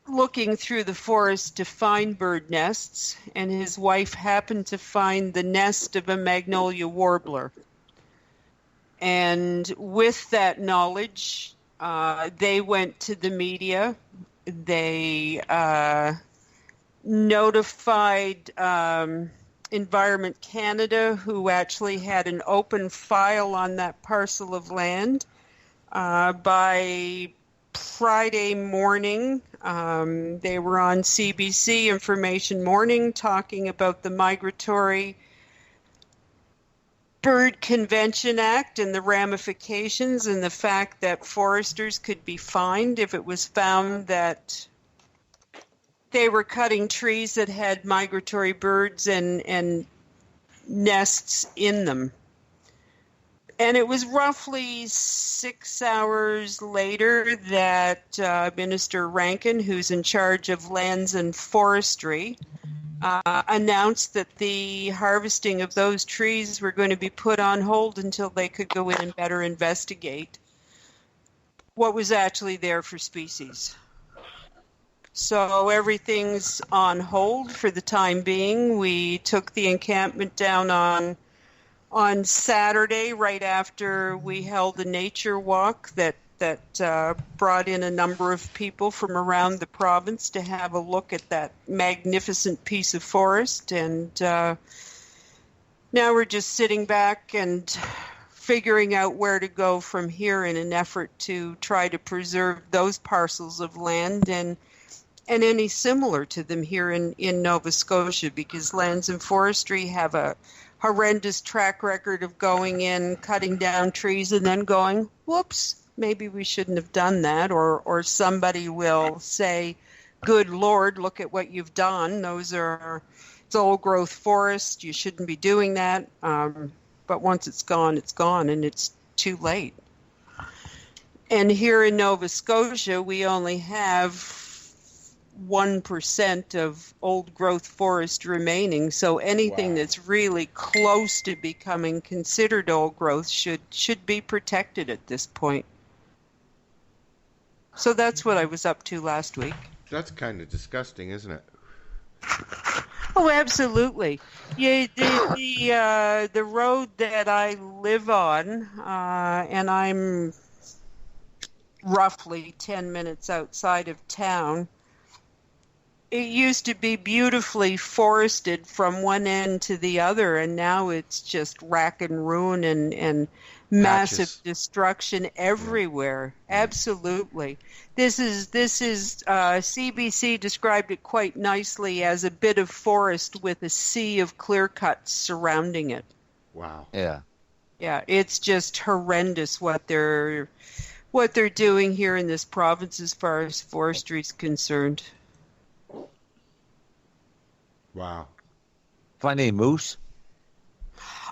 looking through the forest to find bird nests, and his wife happened to find the nest of a magnolia warbler. And with that knowledge, they went to the media. They notified Environment Canada, who actually had an open file on that parcel of land. By Friday morning, they were on CBC Information Morning talking about the Migratory Bird Convention Act and the ramifications, and the fact that foresters could be fined if it was found that they were cutting trees that had migratory birds and nests in them. And it was roughly 6 hours later that Minister Rankin, who's in charge of lands and forestry, announced that the harvesting of those trees were going to be put on hold until they could go in and better investigate what was actually there for species. So everything's on hold for the time being. We took the encampment down on Saturday, right after we held a nature walk that brought in a number of people from around the province to have a look at that magnificent piece of forest. And now we're just sitting back and figuring out where to go from here in an effort to try to preserve those parcels of land and any similar to them here in Nova Scotia, because Lands and Forestry have a horrendous track record of going in, cutting down trees, and then going, whoops, maybe we shouldn't have done that, or somebody will say, good Lord, look at what you've done. It's old-growth forest. You shouldn't be doing that. But once it's gone, and it's too late. And here in Nova Scotia, we only have 1% of old growth forest remaining, so anything that's really close to becoming considered old growth should be protected at this point. So that's what I was up to last week. That's kind of disgusting, isn't it? Oh, absolutely. Yeah, the road that I live on, and I'm roughly 10 minutes outside of town. It used to be beautifully forested from one end to the other, and now it's just rack and ruin and massive destruction everywhere. Absolutely. This is CBC described it quite nicely as a bit of forest with a sea of clear cuts surrounding it. Wow. Yeah. Yeah, it's just horrendous what they're doing here in this province as far as forestry is concerned. Wow. Find any moose?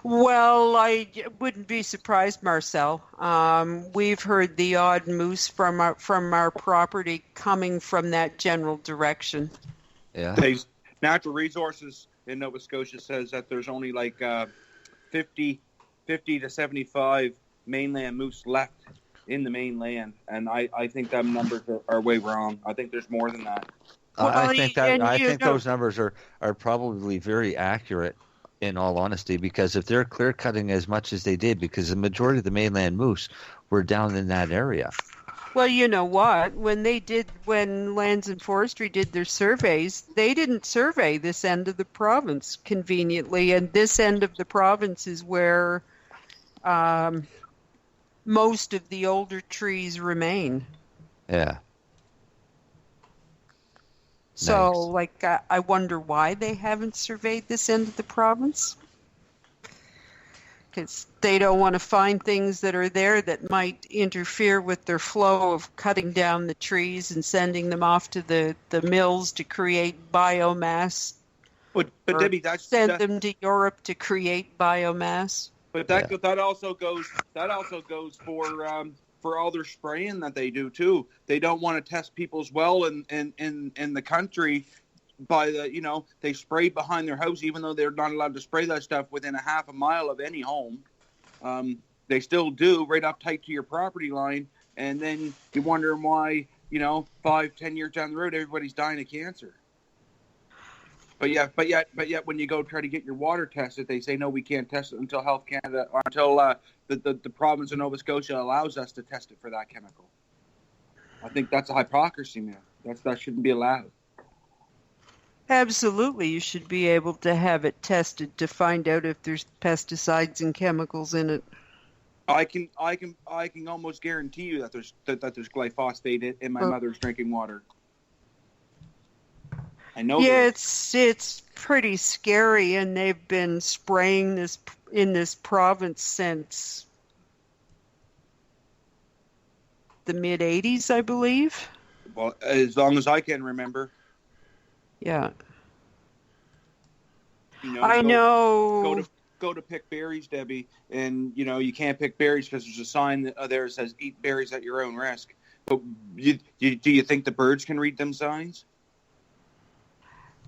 Well, I wouldn't be surprised, Marcel. We've heard the odd moose from our property coming from that general direction. Yeah. Natural Resources in Nova Scotia says that there's only like 50 to 75 mainland moose left in the mainland, and I think that numbers are way wrong. I think there's more than that. I think those numbers are probably very accurate, in all honesty, because if they're clear cutting as much as they did, because the majority of the mainland moose were down in that area. Well, you know what? When Lands and Forestry did their surveys, they didn't survey this end of the province conveniently, and this end of the province is where most of the older trees remain. Yeah. So, I wonder why they haven't surveyed this end of the province. Because they don't want to find things that are there that might interfere with their flow of cutting down the trees and sending them off to the mills to create biomass. But Debbie, send them to Europe to create biomass. But that also goes for all their spraying that they do too. They don't want to test people's well in the country by they spray behind their house, even though they're not allowed to spray that stuff within a half a mile of any home. They still do right up tight to your property line, and then you wonder why 5-10 years down the road everybody's dying of cancer. But yet, when you go try to get your water tested, they say no, we can't test it until Health Canada or until the province of Nova Scotia allows us to test it for that chemical. I think that's a hypocrisy, man. That shouldn't be allowed. Absolutely, you should be able to have it tested to find out if there's pesticides and chemicals in it. I can almost guarantee you that there's glyphosate in my mother's drinking water. I know. Yeah, it's pretty scary, and they've been spraying this in this province since the mid '80s, I believe. Well, as long as I can remember. Yeah. You know, I know. Go to pick berries, Debbie, and you can't pick berries because there's a sign there that says "Eat berries at your own risk." But do you think the birds can read them signs?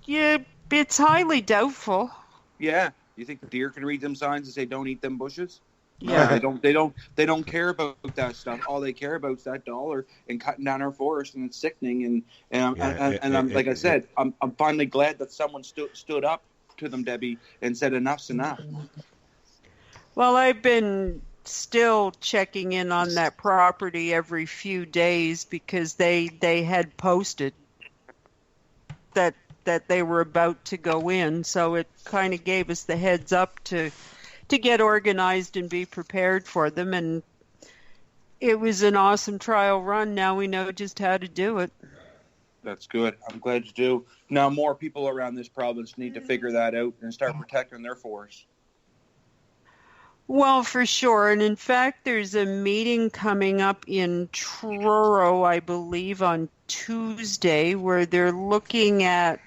Yeah, it's highly doubtful. Yeah, you think the deer can read them signs and say "Don't eat them bushes"? Yeah, they don't care about that stuff. All they care about is that dollar and cutting down our forest, and it's sickening. And I'm like I said, I'm finally glad that someone stood up to them, Debbie, and said enough's enough. Well, I've been still checking in on that property every few days because they had posted that they were about to go in, so it kind of gave us the heads up to get organized and be prepared for them, and it was an awesome trial run. Now we know just how to do it. That's good. I'm glad you do. Now more people around this province need to figure that out and start protecting their forests. Well, for sure. And in fact, there's a meeting coming up in Truro, I believe, on Tuesday, where they're looking at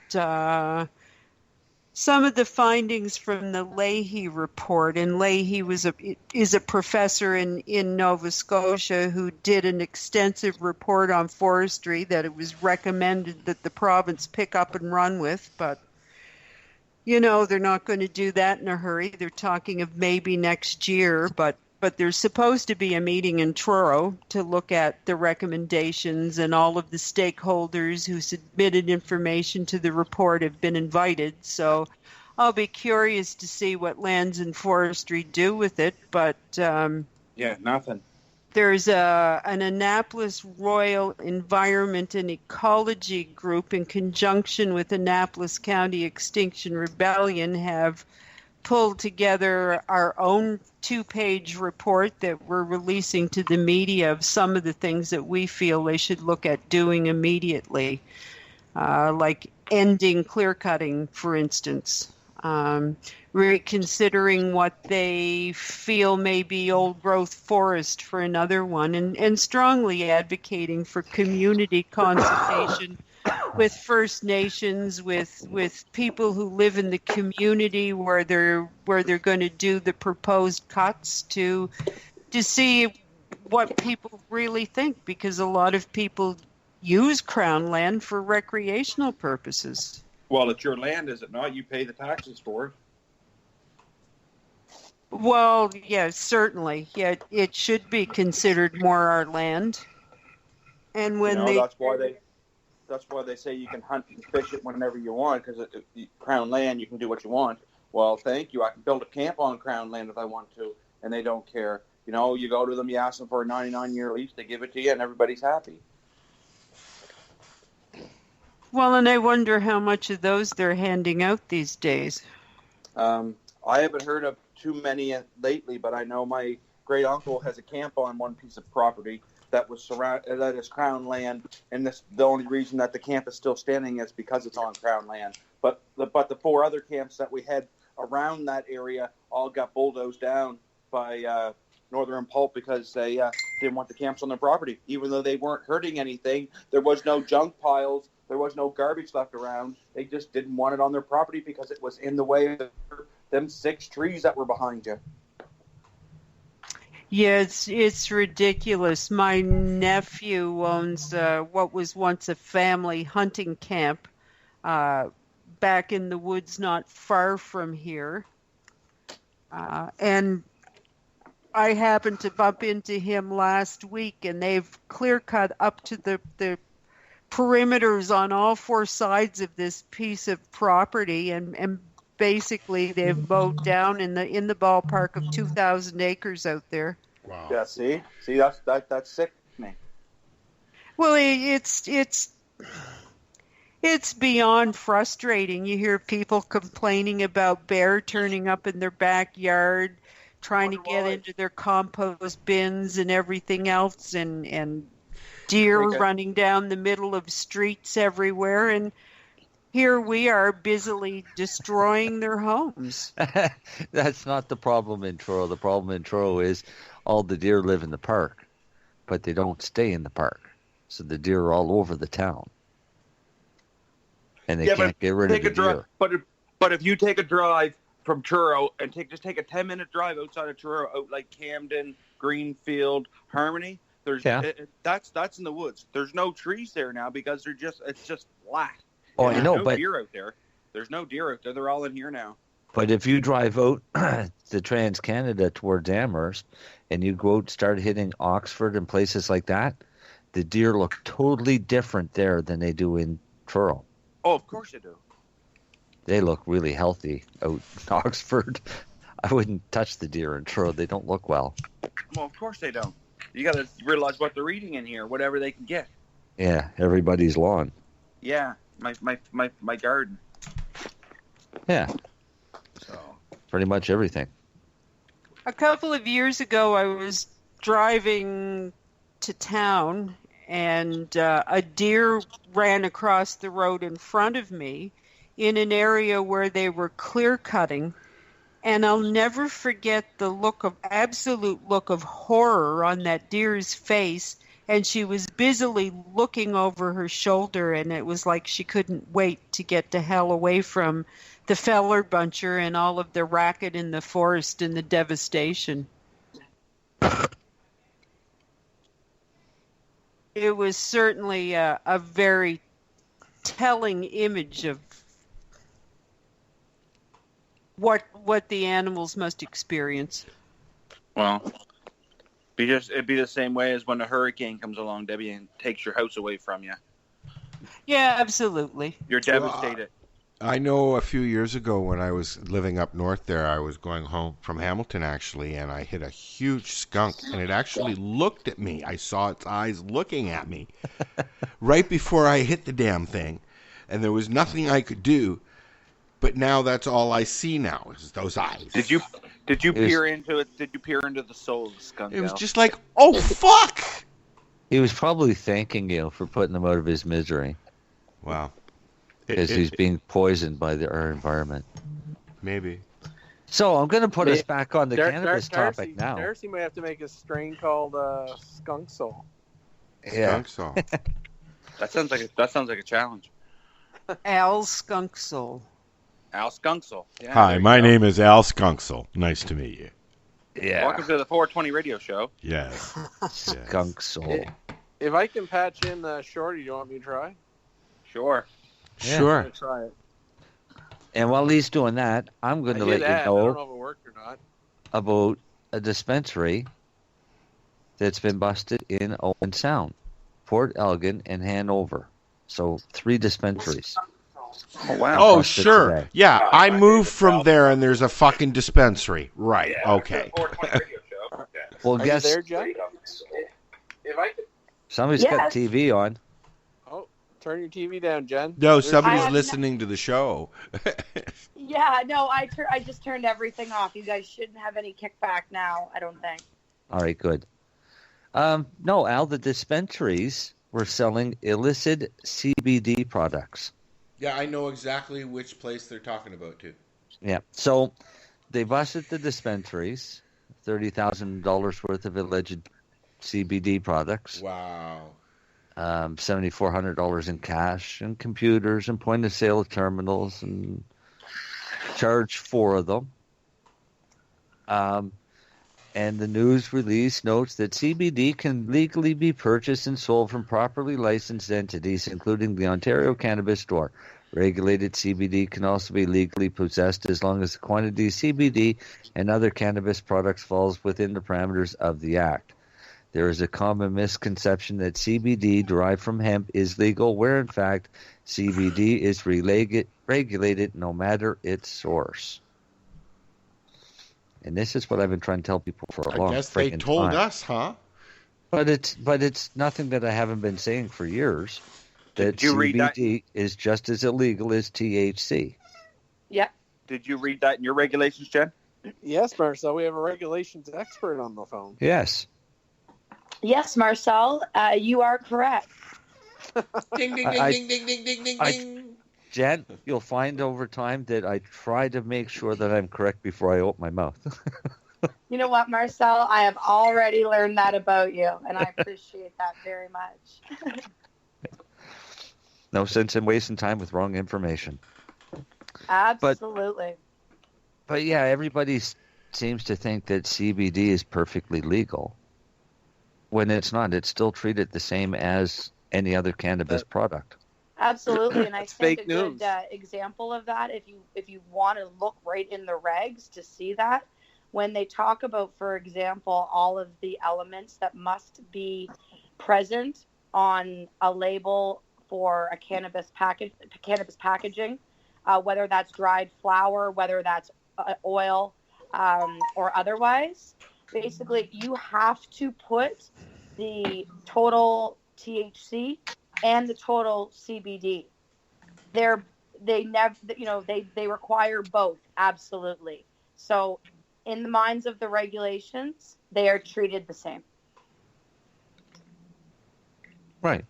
some of the findings from the Leahy report. And Leahy is a professor in Nova Scotia who did an extensive report on forestry that it was recommended that the province pick up and run with. But, they're not going to do that in a hurry. They're talking of maybe next year, but there's supposed to be a meeting in Truro to look at the recommendations, and all of the stakeholders who submitted information to the report have been invited. So I'll be curious to see what Lands and Forestry do with it. But nothing. There's an Annapolis Royal Environment and Ecology group in conjunction with Annapolis County Extinction Rebellion have pulled together our own 2-page report that we're releasing to the media of some of the things that we feel they should look at doing immediately, like ending clear cutting, for instance, reconsidering what they feel may be old growth forest for another one, and strongly advocating for community consultation with First Nations, with people who live in the community where they're going to do the proposed cuts to see what people really think, because a lot of people use Crown land for recreational purposes. Well, it's your land, is it not? You pay the taxes for it. Well, yeah, certainly. Yeah, it should be considered more our land. And when that's why they say you can hunt and fish it whenever you want, because Crown land, you can do what you want. Well, thank you. I can build a camp on Crown land if I want to, and they don't care. You go to them, you ask them for a 99-year lease, they give it to you, and everybody's happy. Well, and I wonder how much of those they're handing out these days. I haven't heard of too many lately, but I know my great uncle has a camp on one piece of property that is Crown land, and the only reason that the camp is still standing is because it's on Crown land. But the 4 other camps that we had around that area all got bulldozed down by Northern Pulp because they didn't want the camps on their property, even though they weren't hurting anything. There was no junk piles. There was no garbage left around. They just didn't want it on their property because it was in the way of them 6 trees that were behind you. Yeah, it's ridiculous. My nephew owns what was once a family hunting camp back in the woods not far from here. And I happened to bump into him last week, and they've clear cut up to the perimeters on all 4 sides of this piece of property, and basically they've mowed down in the ballpark of 2,000 acres out there. Wow. Yeah, see that's sickening. Well, It's beyond frustrating. You hear people complaining about bear turning up in their backyard, trying to get into their compost bins and everything else, and deer running down the middle of streets everywhere. And here we are busily destroying their homes. That's not the problem in Truro. The problem in Truro is all the deer live in the park, but they don't stay in the park. So the deer are all over the town. And they can't get rid of the deer. But if you take a drive from Truro and just take a 10-minute drive outside of Truro, out like Camden, Greenfield, Harmony, that's in the woods. There's no trees there now because it's just flat. Oh, I know, but deer out there. There's no deer out there. They're all in here now. But if you drive out to Trans-Canada towards Amherst and you go out and start hitting Oxford and places like that, the deer look totally different there than they do in Truro. Oh, of course they do. They look really healthy out in Oxford. I wouldn't touch the deer in Truro. They don't look well. Well, of course they don't. You got to realize what they're eating in here, whatever they can get. Yeah, everybody's lawn. Yeah, my garden. Yeah. So pretty much everything. A couple of years ago, I was driving to town, and a deer ran across the road in front of me in an area where they were clear cutting, and I'll never forget the absolute look of horror on that deer's face, and she was busily looking over her shoulder, and it was like she couldn't wait to get the hell away from the feller buncher and all of the racket in the forest and the devastation. It was certainly a very telling image of what the animals must experience. Well, it'd be the same way as when a hurricane comes along, Debbie, and takes your house away from you. Yeah, absolutely. You're devastated. I know a few years ago when I was living up north there, I was going home from Hamilton actually, and I hit a huge skunk, and it actually looked at me. I saw its eyes looking at me right before I hit the damn thing, and there was nothing I could do. But now that's all I see now is those eyes. Did you peer into it? Did you peer into the soul of the skunk? It was just like, oh fuck! He was probably thanking you for putting him out of his misery. Wow. Because he's being poisoned by our environment. Maybe. So I'm going to put us back on the cannabis topic now. Darcy might have to make a strain called skunk soul. Yeah. Skunk soul. That sounds like a challenge. Al Skunk Soul. Al Skunk Soul. Yeah, hi, my name is Al Skunksoul. Nice to meet you. Yeah. Welcome to the 420 radio show. Yeah. Skunk Soul. If I can patch in Shorty, do you want me to try? Sure. Yeah. Sure. I'm gonna try it. And while he's doing that, I'm going to let you I don't know know if it worked or not. about a dispensary that's been busted in Owen Sound, Port Elgin, and Hanover. So 3 dispensaries. Oh, wow. Oh, Busted sure. today. Yeah, I moved from there, and there's a fucking dispensary. Right. Okay. Well, Are guess you there, Jen? somebody's got TV on. Oh, turn your TV down, Jen. No, There's- somebody's listening to the show. Yeah, no, I just turned everything off. You guys shouldn't have any kickback now, I don't think. All right, good. No, Al, the dispensaries were selling illicit CBD products. Yeah, I know exactly which place they're talking about, too. Yeah, so they busted the dispensaries, $30,000 worth of alleged CBD products. Wow. $7,400 in cash and computers and point-of-sale terminals, and charged 4 of them. And the news release notes that CBD can legally be purchased and sold from properly licensed entities, including the Ontario Cannabis Store. Regulated CBD can also be legally possessed as long as the quantity of CBD and other cannabis products falls within the parameters of the Act. There is a common misconception that CBD derived from hemp is legal, where in fact CBD is regulated no matter its source. And this is what I've been trying to tell people for a long time. I guess they told us, huh? But it's nothing that I haven't been saying for years. that CBD is just as illegal as THC. Yeah. Did you read that in your regulations, Jen? Yes, Marcel. We have a regulations expert on the phone. Yes. Yes, Marcel, you are correct. Ding, ding, ding, ding, ding, ding, ding, ding, ding. Jen, you'll find over time that I try to make sure that I'm correct before I open my mouth. You know what, Marcel? I have already learned that about you, and I appreciate that very much. No sense in wasting time with wrong information. Absolutely. But yeah, everybody seems to think that CBD is perfectly legal. When it's not, it's still treated the same as any other cannabis product. Absolutely, and I think fake a good example of that, if you want to look right in the regs to see that, when they talk about, for example, all of the elements that must be present on a label for a cannabis packaging, whether that's dried flower, whether that's oil, or otherwise. Basically, you have to put the total THC and the total CBD. They require both, absolutely. So, in the minds of the regulations, they are treated the same. Right.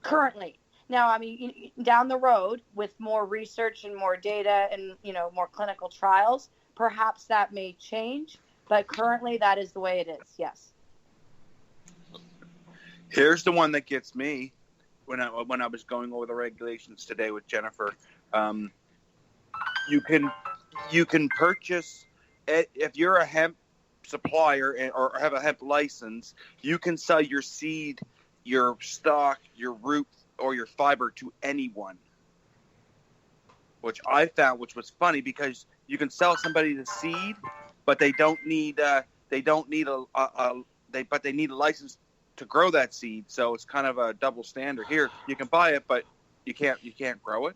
Currently. Now, I mean, down the road, with more research and more data and, more clinical trials, perhaps that may change. But currently, that is the way it is, yes. Here's the one that gets me when I was going over the regulations today with Jennifer. You can purchase, if you're a hemp supplier or have a hemp license, you can sell your seed, your stalk, your root, or your fiber to anyone. Which I found, which was funny, because you can sell somebody the seed, but they need a license to grow that seed. So it's kind of a double standard. Here, you can buy it, but you can't grow it.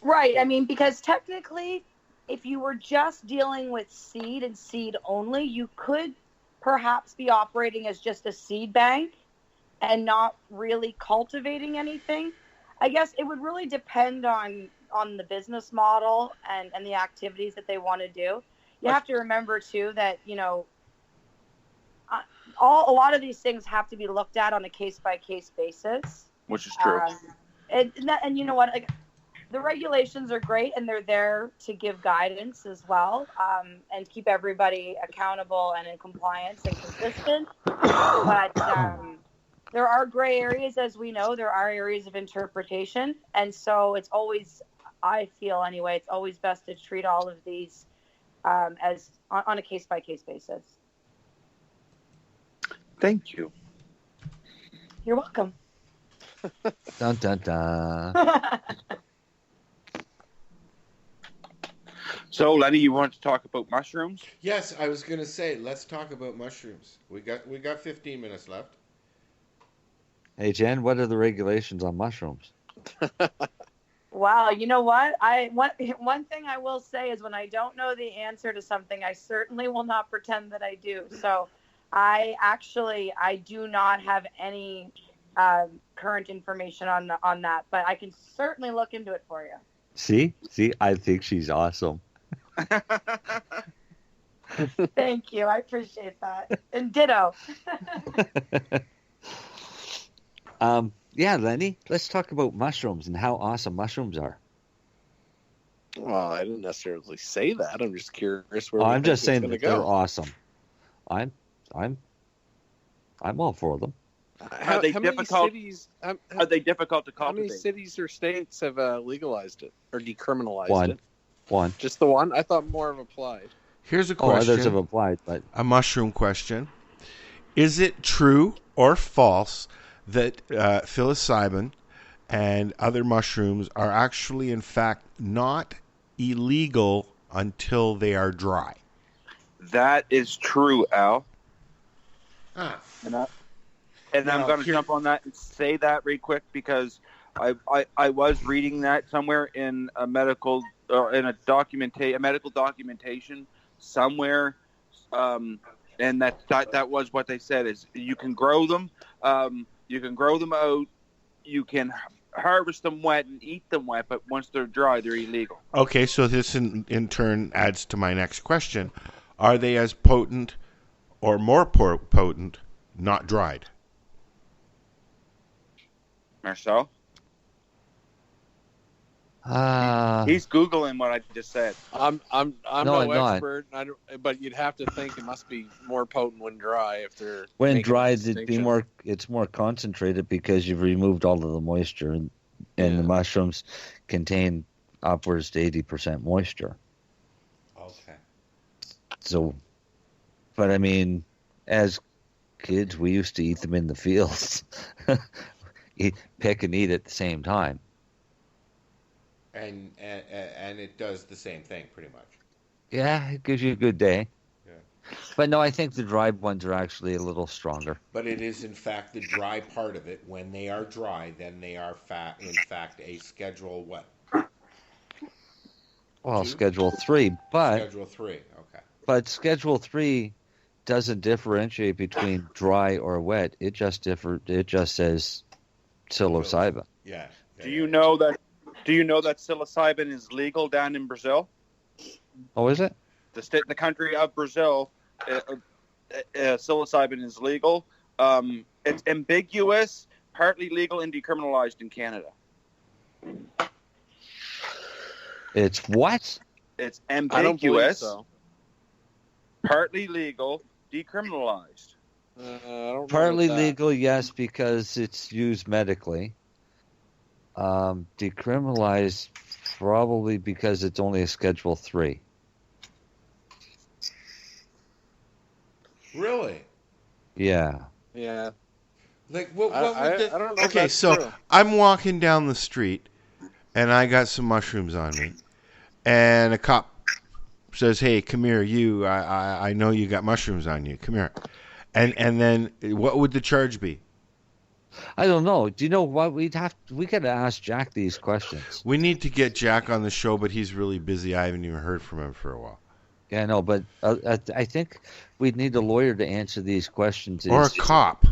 Right. I mean, because technically, if you were just dealing with seed and seed only, you could perhaps be operating as just a seed bank and not really cultivating anything. I guess it would really depend on the business model and the activities that they want to do. You have to remember, too, that, a lot of these things have to be looked at on a case-by-case basis. Which is true. And you know what? Like, the regulations are great, and they're there to give guidance as well, and keep everybody accountable and in compliance and consistent. But there are gray areas, as we know. There are areas of interpretation, and so it's always, I feel anyway, it's always best to treat all of these as on a case-by-case basis. Thank you. You're welcome. Dun, dun, dun. So, Lenny, you want to talk about mushrooms? Yes, I was going to say, let's talk about mushrooms. We got 15 minutes left. Hey, Jen, what are the regulations on mushrooms? Wow, you know what? One thing I will say is when I don't know the answer to something, I certainly will not pretend that I do. So I do not have any current information on that, but I can certainly look into it for you. See, I think she's awesome. Thank you. I appreciate that. And ditto. Yeah, Lenny, let's talk about mushrooms and how awesome mushrooms are. Well, I didn't necessarily say that. I'm just curious where I'm just saying that go. they're awesome. I'm all for them. Are they difficult? Are they difficult to How cultivate? many cities or states have legalized it or decriminalized it? One. Just the one? I thought more have applied. Here's a question. Others have applied, but a mushroom question. Is it true or false that psilocybin and other mushrooms are actually, in fact, not illegal until they are dry? That is true, Al. Ah. And I'm going to jump on that and say that real quick because I was reading that somewhere in a medical or in a medical documentation somewhere, and that was what they said is you can grow them, You can grow them out. You can harvest them wet and eat them wet, but once they're dry, they're illegal. Okay, so this in turn adds to my next question. Are they as potent or more potent not dried? Marcel? He's Googling what I just said. I'm No, no I'm not. expert, but you'd have to think it must be more potent when dry. If they're When making a dried, it'd be distinction. more. It's more concentrated because you've removed all of the moisture, and the mushrooms contain upwards to 80% moisture. Okay. So, but I mean, as kids, we used to eat them in the fields, pick and eat at the same time. And it does the same thing pretty much. Yeah, it gives you a good day. Yeah. But no, I think the dried ones are actually a little stronger. But it is in fact the dry part of it. When they are dry, then they are in fact a Schedule what? Well, Schedule 3, but Schedule 3. Okay. But Schedule 3 doesn't differentiate between dry or wet. It just says psilocybin. Yeah. Do you know that psilocybin is legal down in Brazil? Oh, is it? The country of Brazil, psilocybin is legal. It's ambiguous, partly legal and decriminalized in Canada. It's what? It's I don't believe ambiguous, so. partly legal, decriminalized. I don't Partly know about that. legal, yes, because it's used medically. Decriminalized, probably because it's only a Schedule 3. Really? Yeah. Yeah. Like what? I don't know if Okay, that's so true. I'm walking down the street, and I got some mushrooms on me, and a cop says, "Hey, come here, you. I know you got mushrooms on you. Come here." And then what would the charge be? I don't know. Do you know what we got to ask Jack these questions? We need to get Jack on the show, but he's really busy. I haven't even heard from him for a while. Yeah, I know, but I think we'd need a lawyer to answer these questions. Or a cop.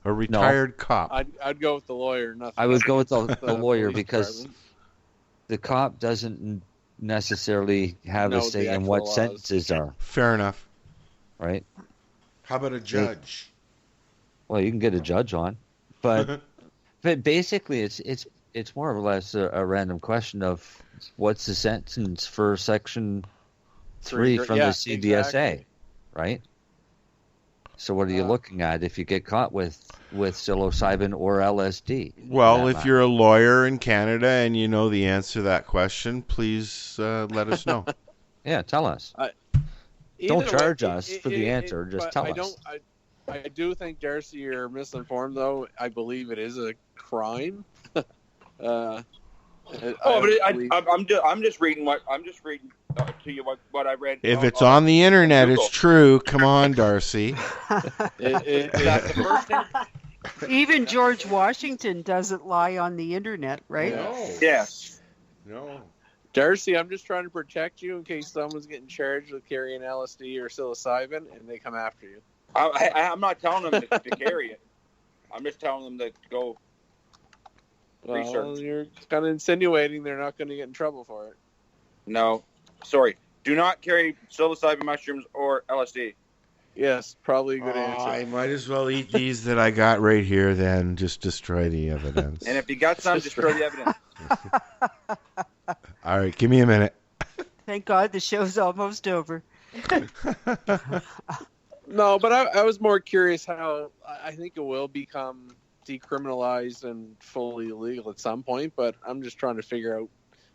A retired cop. I'd go with the lawyer. Nothing. I would go with the the lawyer police because department. the cop doesn't necessarily have a Know say the in what actual laws. sentences are, Fair enough. right? How about a judge? Well, you can get a judge on, but basically it's more or less a random question of what's the sentence for Section 3 from the CDSA, exactly. right? So what are you looking at if you get caught with psilocybin or LSD? Well, if you're a lawyer in Canada and you know the answer to that question, please let us know. Yeah, tell us. Don't charge us for the answer. Just tell us. I do think, Darcy, you're misinformed. Though I believe it is a crime. I'm just reading to you what I read. If it's on the internet, Google. it's true. Come on, Darcy. That's the first thing. Even George Washington doesn't lie on the internet, right? Yes. No. Darcy, I'm just trying to protect you in case someone's getting charged with carrying LSD or psilocybin and they come after you. I'm not telling them to carry it. I'm just telling them to go Well, research. you're kind of insinuating they're not going to get in trouble for it. No, sorry. Do not carry psilocybin mushrooms or LSD. Yes, probably a good answer. I might as well eat these that I got right here, then just destroy the evidence. And if you got some, destroy the evidence. All right, give me a minute. Thank God the show's almost over. No, but I was more curious how I think it will become decriminalized and fully illegal at some point, but I'm just trying to figure out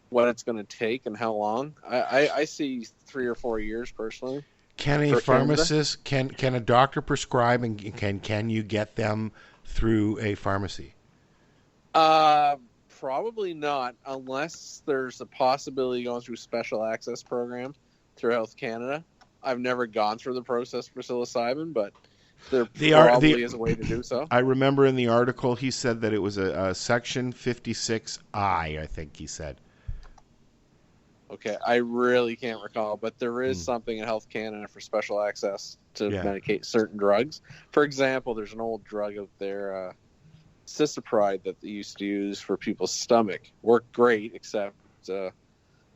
what it's going to take and how long. I see 3 or 4 years personally. Can a pharmacist, can a doctor prescribe, and can you get them through a pharmacy? Probably not, unless there's a possibility of going through special access program through Health Canada. I've never gone through the process for psilocybin, but there probably is a way to do so. I remember in the article he said that it was a Section 56I, I think he said. Okay, I really can't recall, but there is something in Health Canada for special access to medicate certain drugs. For example, there's an old drug out there, Cisapride, that they used to use for people's stomach. Worked great, except you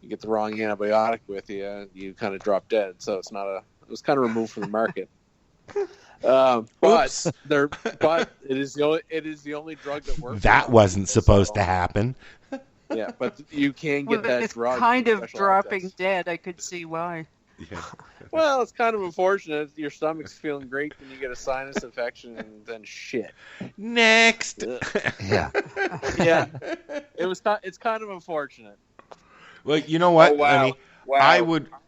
get the wrong antibiotic with you, you kind of drop dead. So it was kind of removed from the market. But it is the only drug that works. That wasn't supposed to happen. Yeah, but you can get that it's drug. kind of special dropping access. dead. I could see why. Yeah. Well, it's kind of unfortunate. Your stomach's feeling great, and you get a sinus infection, and then shit. Next. Yeah. Yeah. It's kind of unfortunate. Well, you know what? Oh, wow. Lenny? Wow.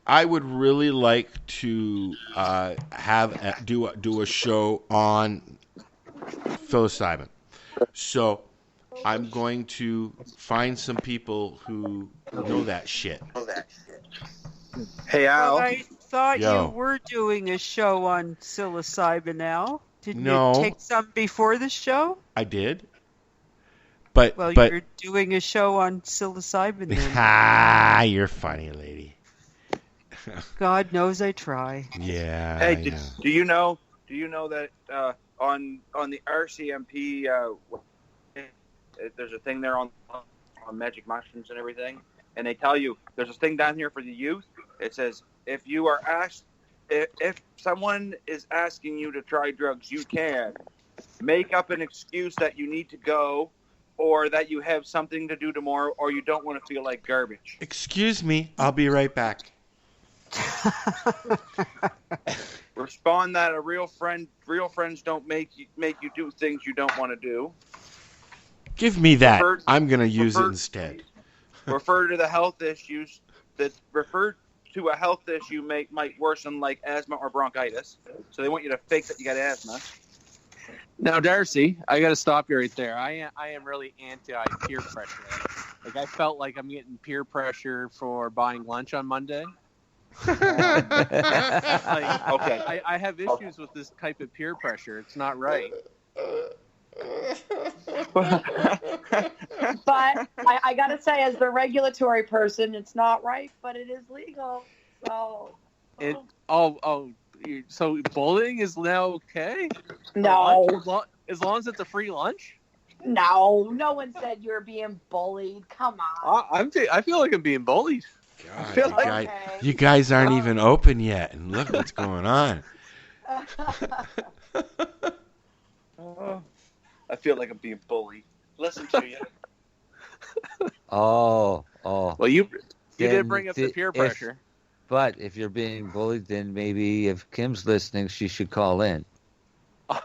I would really like to do a show on psilocybin. So I'm going to find some people who know that shit. Hey, Al. But I thought Yo. you were doing a show on psilocybin now. Didn't No. you take some before the show? I did. But You're doing a show on psilocybin then. You're funny, lady. God knows I try. Yeah. Hey, I know. do you know that on the RCMP there's a thing there on magic mushrooms and everything, and they tell you there's a thing down here for the youth. It says if you are asked if someone is asking you to try drugs, you can make up an excuse that you need to go, or that you have something to do tomorrow, or you don't want to feel like garbage. Excuse me, I'll be right back. Respond that real friends don't make you do things you don't want to do. Give me that. I'm going to use it instead. Refer to the health issues that refer to a health issue might worsen, like asthma or bronchitis. So they want you to fake that you got asthma. Now, Darcy, I got to stop you right there. I am really anti peer pressure. Like, I felt like I'm getting peer pressure for buying lunch on Monday. I have issues with this type of peer pressure. It's not right. But I gotta say, as the regulatory person, it's not right, but it is legal. So So bullying is now okay? No. As long as it's a free lunch? No one said you're being bullied. Come on. I feel like I'm being bullied. God, you guys aren't even open yet, and look what's going on. I feel like I'm being bullied. Listen to you. Oh. Well, you did bring up the peer pressure. But if you're being bullied, then maybe if Kim's listening, she should call in.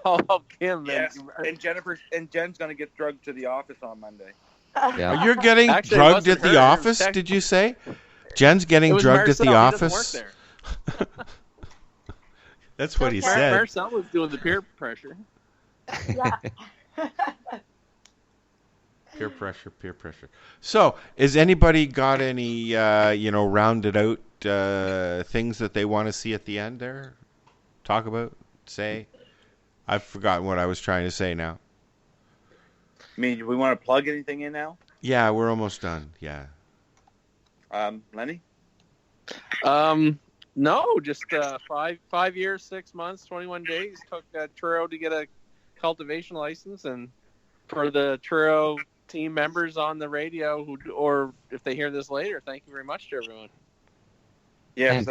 Oh, Kim. Yes. And Jen's going to get drugged to the office on Monday. Yeah. You're getting drugged at the office, did you say? Jen's getting drugged at the office? He doesn't work there. That's what he said. Marcel was doing the peer pressure. Yeah. Peer pressure. So, has anybody got any, rounded out things that they want to see at the end there? Talk about? Say? I've forgotten what I was trying to say now. I mean, do we want to plug anything in now? Yeah, we're almost done. Yeah. Lenny? No, just 5 years, 6 months, 21 days. Took Truro to get a cultivation license, and for the Truro team members on the radio, or if they hear this later, thank you very much to everyone. Yeah,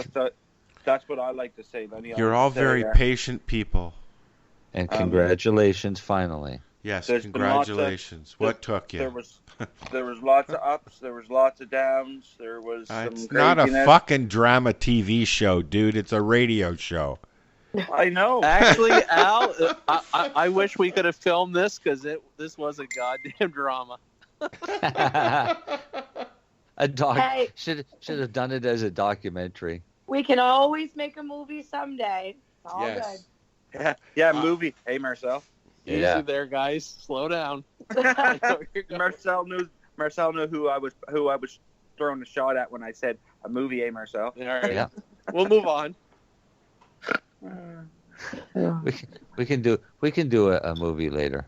that's what I like to say, Lenny. You're all very patient people. And congratulations, finally. Yes, congratulations. What took you? There was lots of ups. There was lots of downs. There was some It's not a fucking drama TV show, dude. It's a radio show. I know. Actually, Al, I wish we could have filmed this because this was a goddamn drama. Should have done it as a documentary. We can always make a movie someday. It's all good. Yeah, movie. Hey, Marcel. Easy there, guys. Slow down. Marcel knew who I was throwing a shot at when I said a movie. Hey, Marcel. All right. Yeah. We'll move on. We can do a movie later.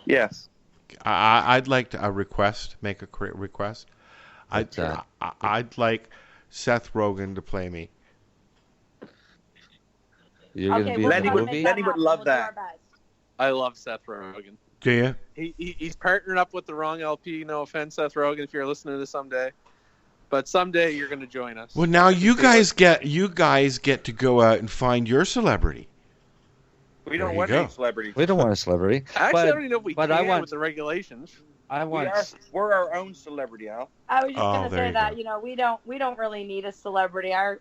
Yes. I'd like to make a request. I'd like Seth Rogen to play me. You're going to be in Lenny the would, movie? Lenny would love that. I love Seth Rogen. Do you? He's partnered up with the wrong LP. No offense, Seth Rogen, if you're listening to this someday. But someday you're going to join us. Well, now you guys get to go out and find your celebrity. We don't There want you any go. celebrities. We don't want a celebrity. Actually, I don't even know if we but can I want, with the regulations. We're our own celebrity, Al. I was just Oh, going to there say you that we don't really need a celebrity. Our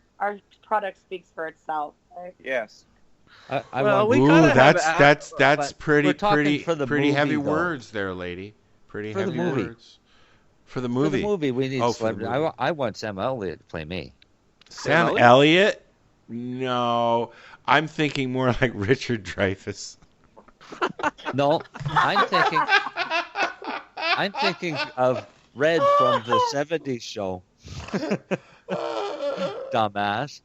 product speaks for itself. Right? Yes. I Well, want, we Ooh, kinda have that's but pretty we're talking for the pretty heavy movie, though. words there, lady. Pretty For the heavy movie. words. For the for movie. the movie, we need Oh, for the celebrity. movie. I want Sam Elliott to play me. Sam Elliott? No, I'm thinking more like Richard Dreyfuss. No, I'm thinking of Red from the '70s show. Dumbass.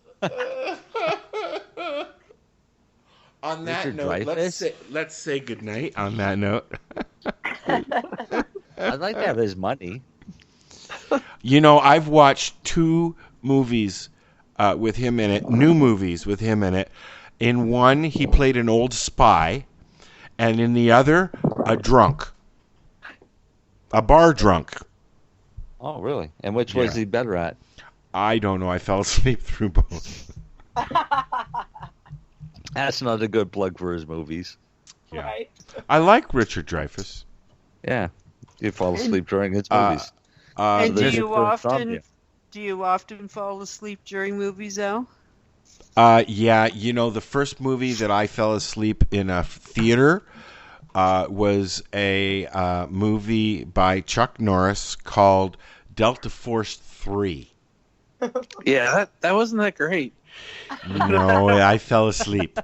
On that Richard note, Dreyfuss? let's say goodnight. On that note, I'd like to have his money. you know, I've watched 2 movies with him in it, new movies with him in it. In one, he played an old spy, and in the other, a drunk, a bar drunk. Oh, really? And which was he better at? I don't know. I fell asleep through both. That's not a good plug for his movies. Yeah. Right. I like Richard Dreyfuss. Yeah, you fall asleep during his movies. And do There's you a first insomnia. often fall asleep during movies, Al? Yeah, you know, the first movie that I fell asleep in a theater was a movie by Chuck Norris called Delta Force 3. Yeah, that wasn't that great. No, I fell asleep.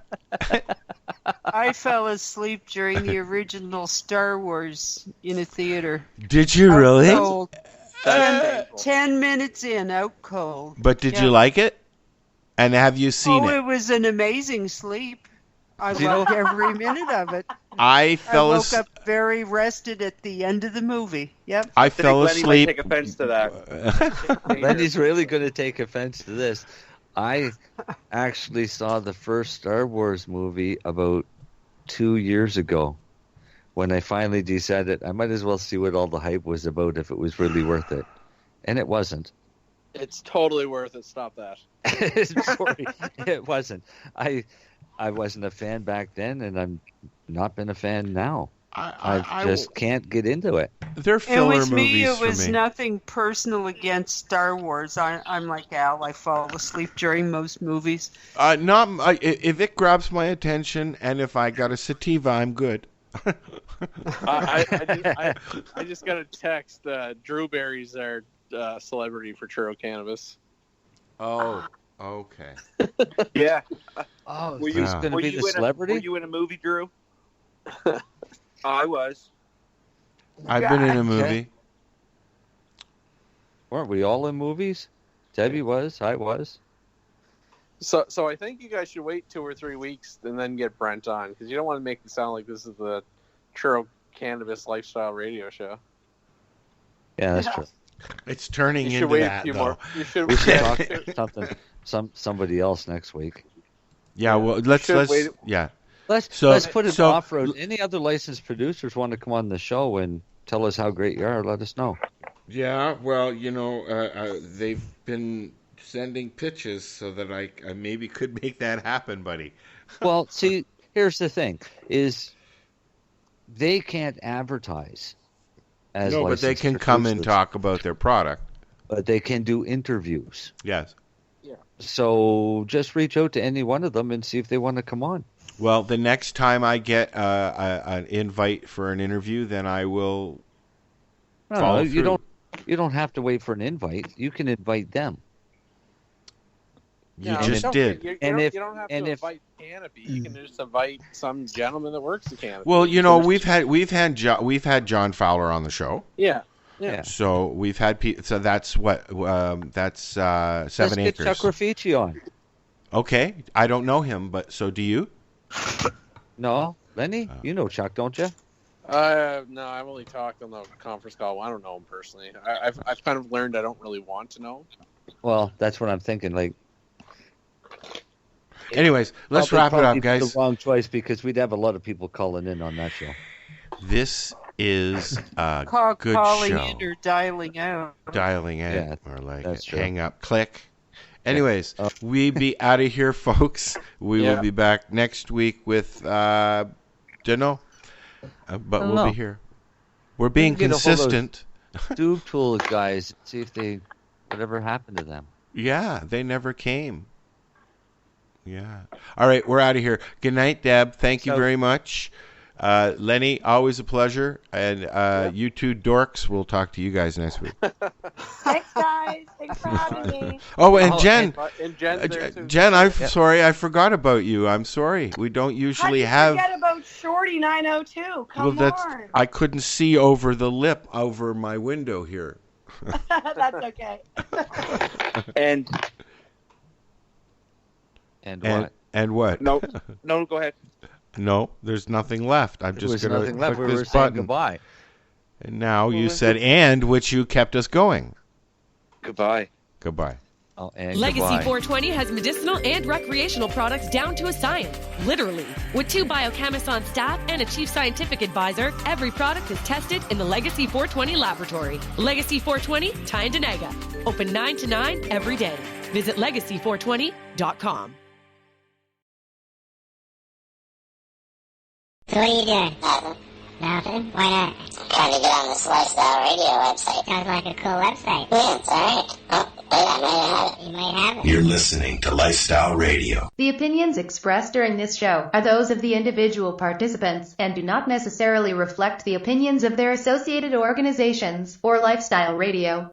I fell asleep during the original Star Wars in a theater. Did you really? Cold. 10 minutes in, out cold. But did you like it? And have you seen it? It was an amazing sleep. I loved every minute of it. I woke up very rested at the end of the movie. Yep. I fell Lenny asleep. might take offense to that. Lenny's really going to take offense to this. I actually saw the first Star Wars movie about 2 years ago when I finally decided I might as well see what all the hype was about if it was really worth it. And it wasn't. It's totally worth it. Stop that. Sorry, it wasn't. I wasn't a fan back then, and I'm not been a fan now. I just can't get into it. They're It filler was me. movies It for was me. nothing personal against Star Wars. I'm like Al. I fall asleep during most movies. If it grabs my attention and if I got a sativa, I'm good. I just got a text. Drew Barry's our celebrity for Churro Cannabis. Oh, okay. Yeah. Oh, Were he's going to be the celebrity? Were you in a movie, Drew? I was. I've been in a movie. Weren't we all in movies? Debbie was. I was. So I think you guys should wait 2 or 3 weeks and then get Brent on, because you don't want to make it sound like this is the Churro Cannabis lifestyle radio show. Yeah, that's true. It's turning You should into wait that, a few though. more. You should We should talk somebody else next week. Yeah, well, let's yeah. Let's put it off road. Any other licensed producers want to come on the show and tell us how great you are? Let us know. Yeah, well, you know, they've been sending pitches so that I maybe could make that happen, buddy. Well, see, here's the thing: is they can't advertise. As no, but they can come and talk about their product. But they can do interviews. Yes. Yeah. So just reach out to any one of them and see if they want to come on. Well, the next time I get an invite for an interview, then I will. No, you don't have to wait for an invite. You can invite them. You just did. You don't have to invite Canopy. You can just invite some gentleman that works at Canopy. Well, you know, we've had John Fowler on the show. Yeah. So we've had so that's what that's 7 Let's get acres. Chuck Raffici on. Okay, I don't know him, but so do you? No, Lenny, you know Chuck, don't you? No, I've only talked on the conference call. I don't know him personally. I've kind of learned I don't really want to know. Well, that's what I'm thinking. Like, anyways, let's wrap it up, guys. The wrong choice because we'd have a lot of people calling in on that show. This is a good calling show. in or dialing out. Dialing in, Yeah, or like that's true. hang up, click. Anyways, we be out of here, folks. We will be back next week with dunno, but we'll be here. We're being consistent. Stoop Tool guys, see if they whatever happened to them. Yeah, they never came. Yeah. All right, we're out of here. Good night, Deb. Thank you very much. Lenny, always a pleasure. And you two dorks, we'll talk to you guys next week. Thanks, guys. Thanks for having me. Oh, and Jen. And Jen's there too. Jen, I'm sorry. I forgot about you. I'm sorry. We don't usually have... Forget about Shorty 902. Come on. I couldn't see over the lip over my window here. That's okay. And what? And what? No, go ahead. No, there's nothing left. I'm just going to nothing left. click We were this saying button. goodbye. And now you said "and," which you kept us going. Goodbye. Goodbye. Oh, and Legacy goodbye. 420 has medicinal and recreational products down to a science, literally. With 2 biochemists on staff and a chief scientific advisor, every product is tested in the Legacy 420 laboratory. Legacy 420, Tyndonega. Open 9 to 9 every day. Visit legacy420.com. So what are you doing? Nothing. Why not? Trying to get on this Lifestyle Radio website. Sounds like a cool website. Yeah, it's alright. Oh, wait, I might have it. You might have it. You're listening to Lifestyle Radio. The opinions expressed during this show are those of the individual participants and do not necessarily reflect the opinions of their associated organizations or Lifestyle Radio.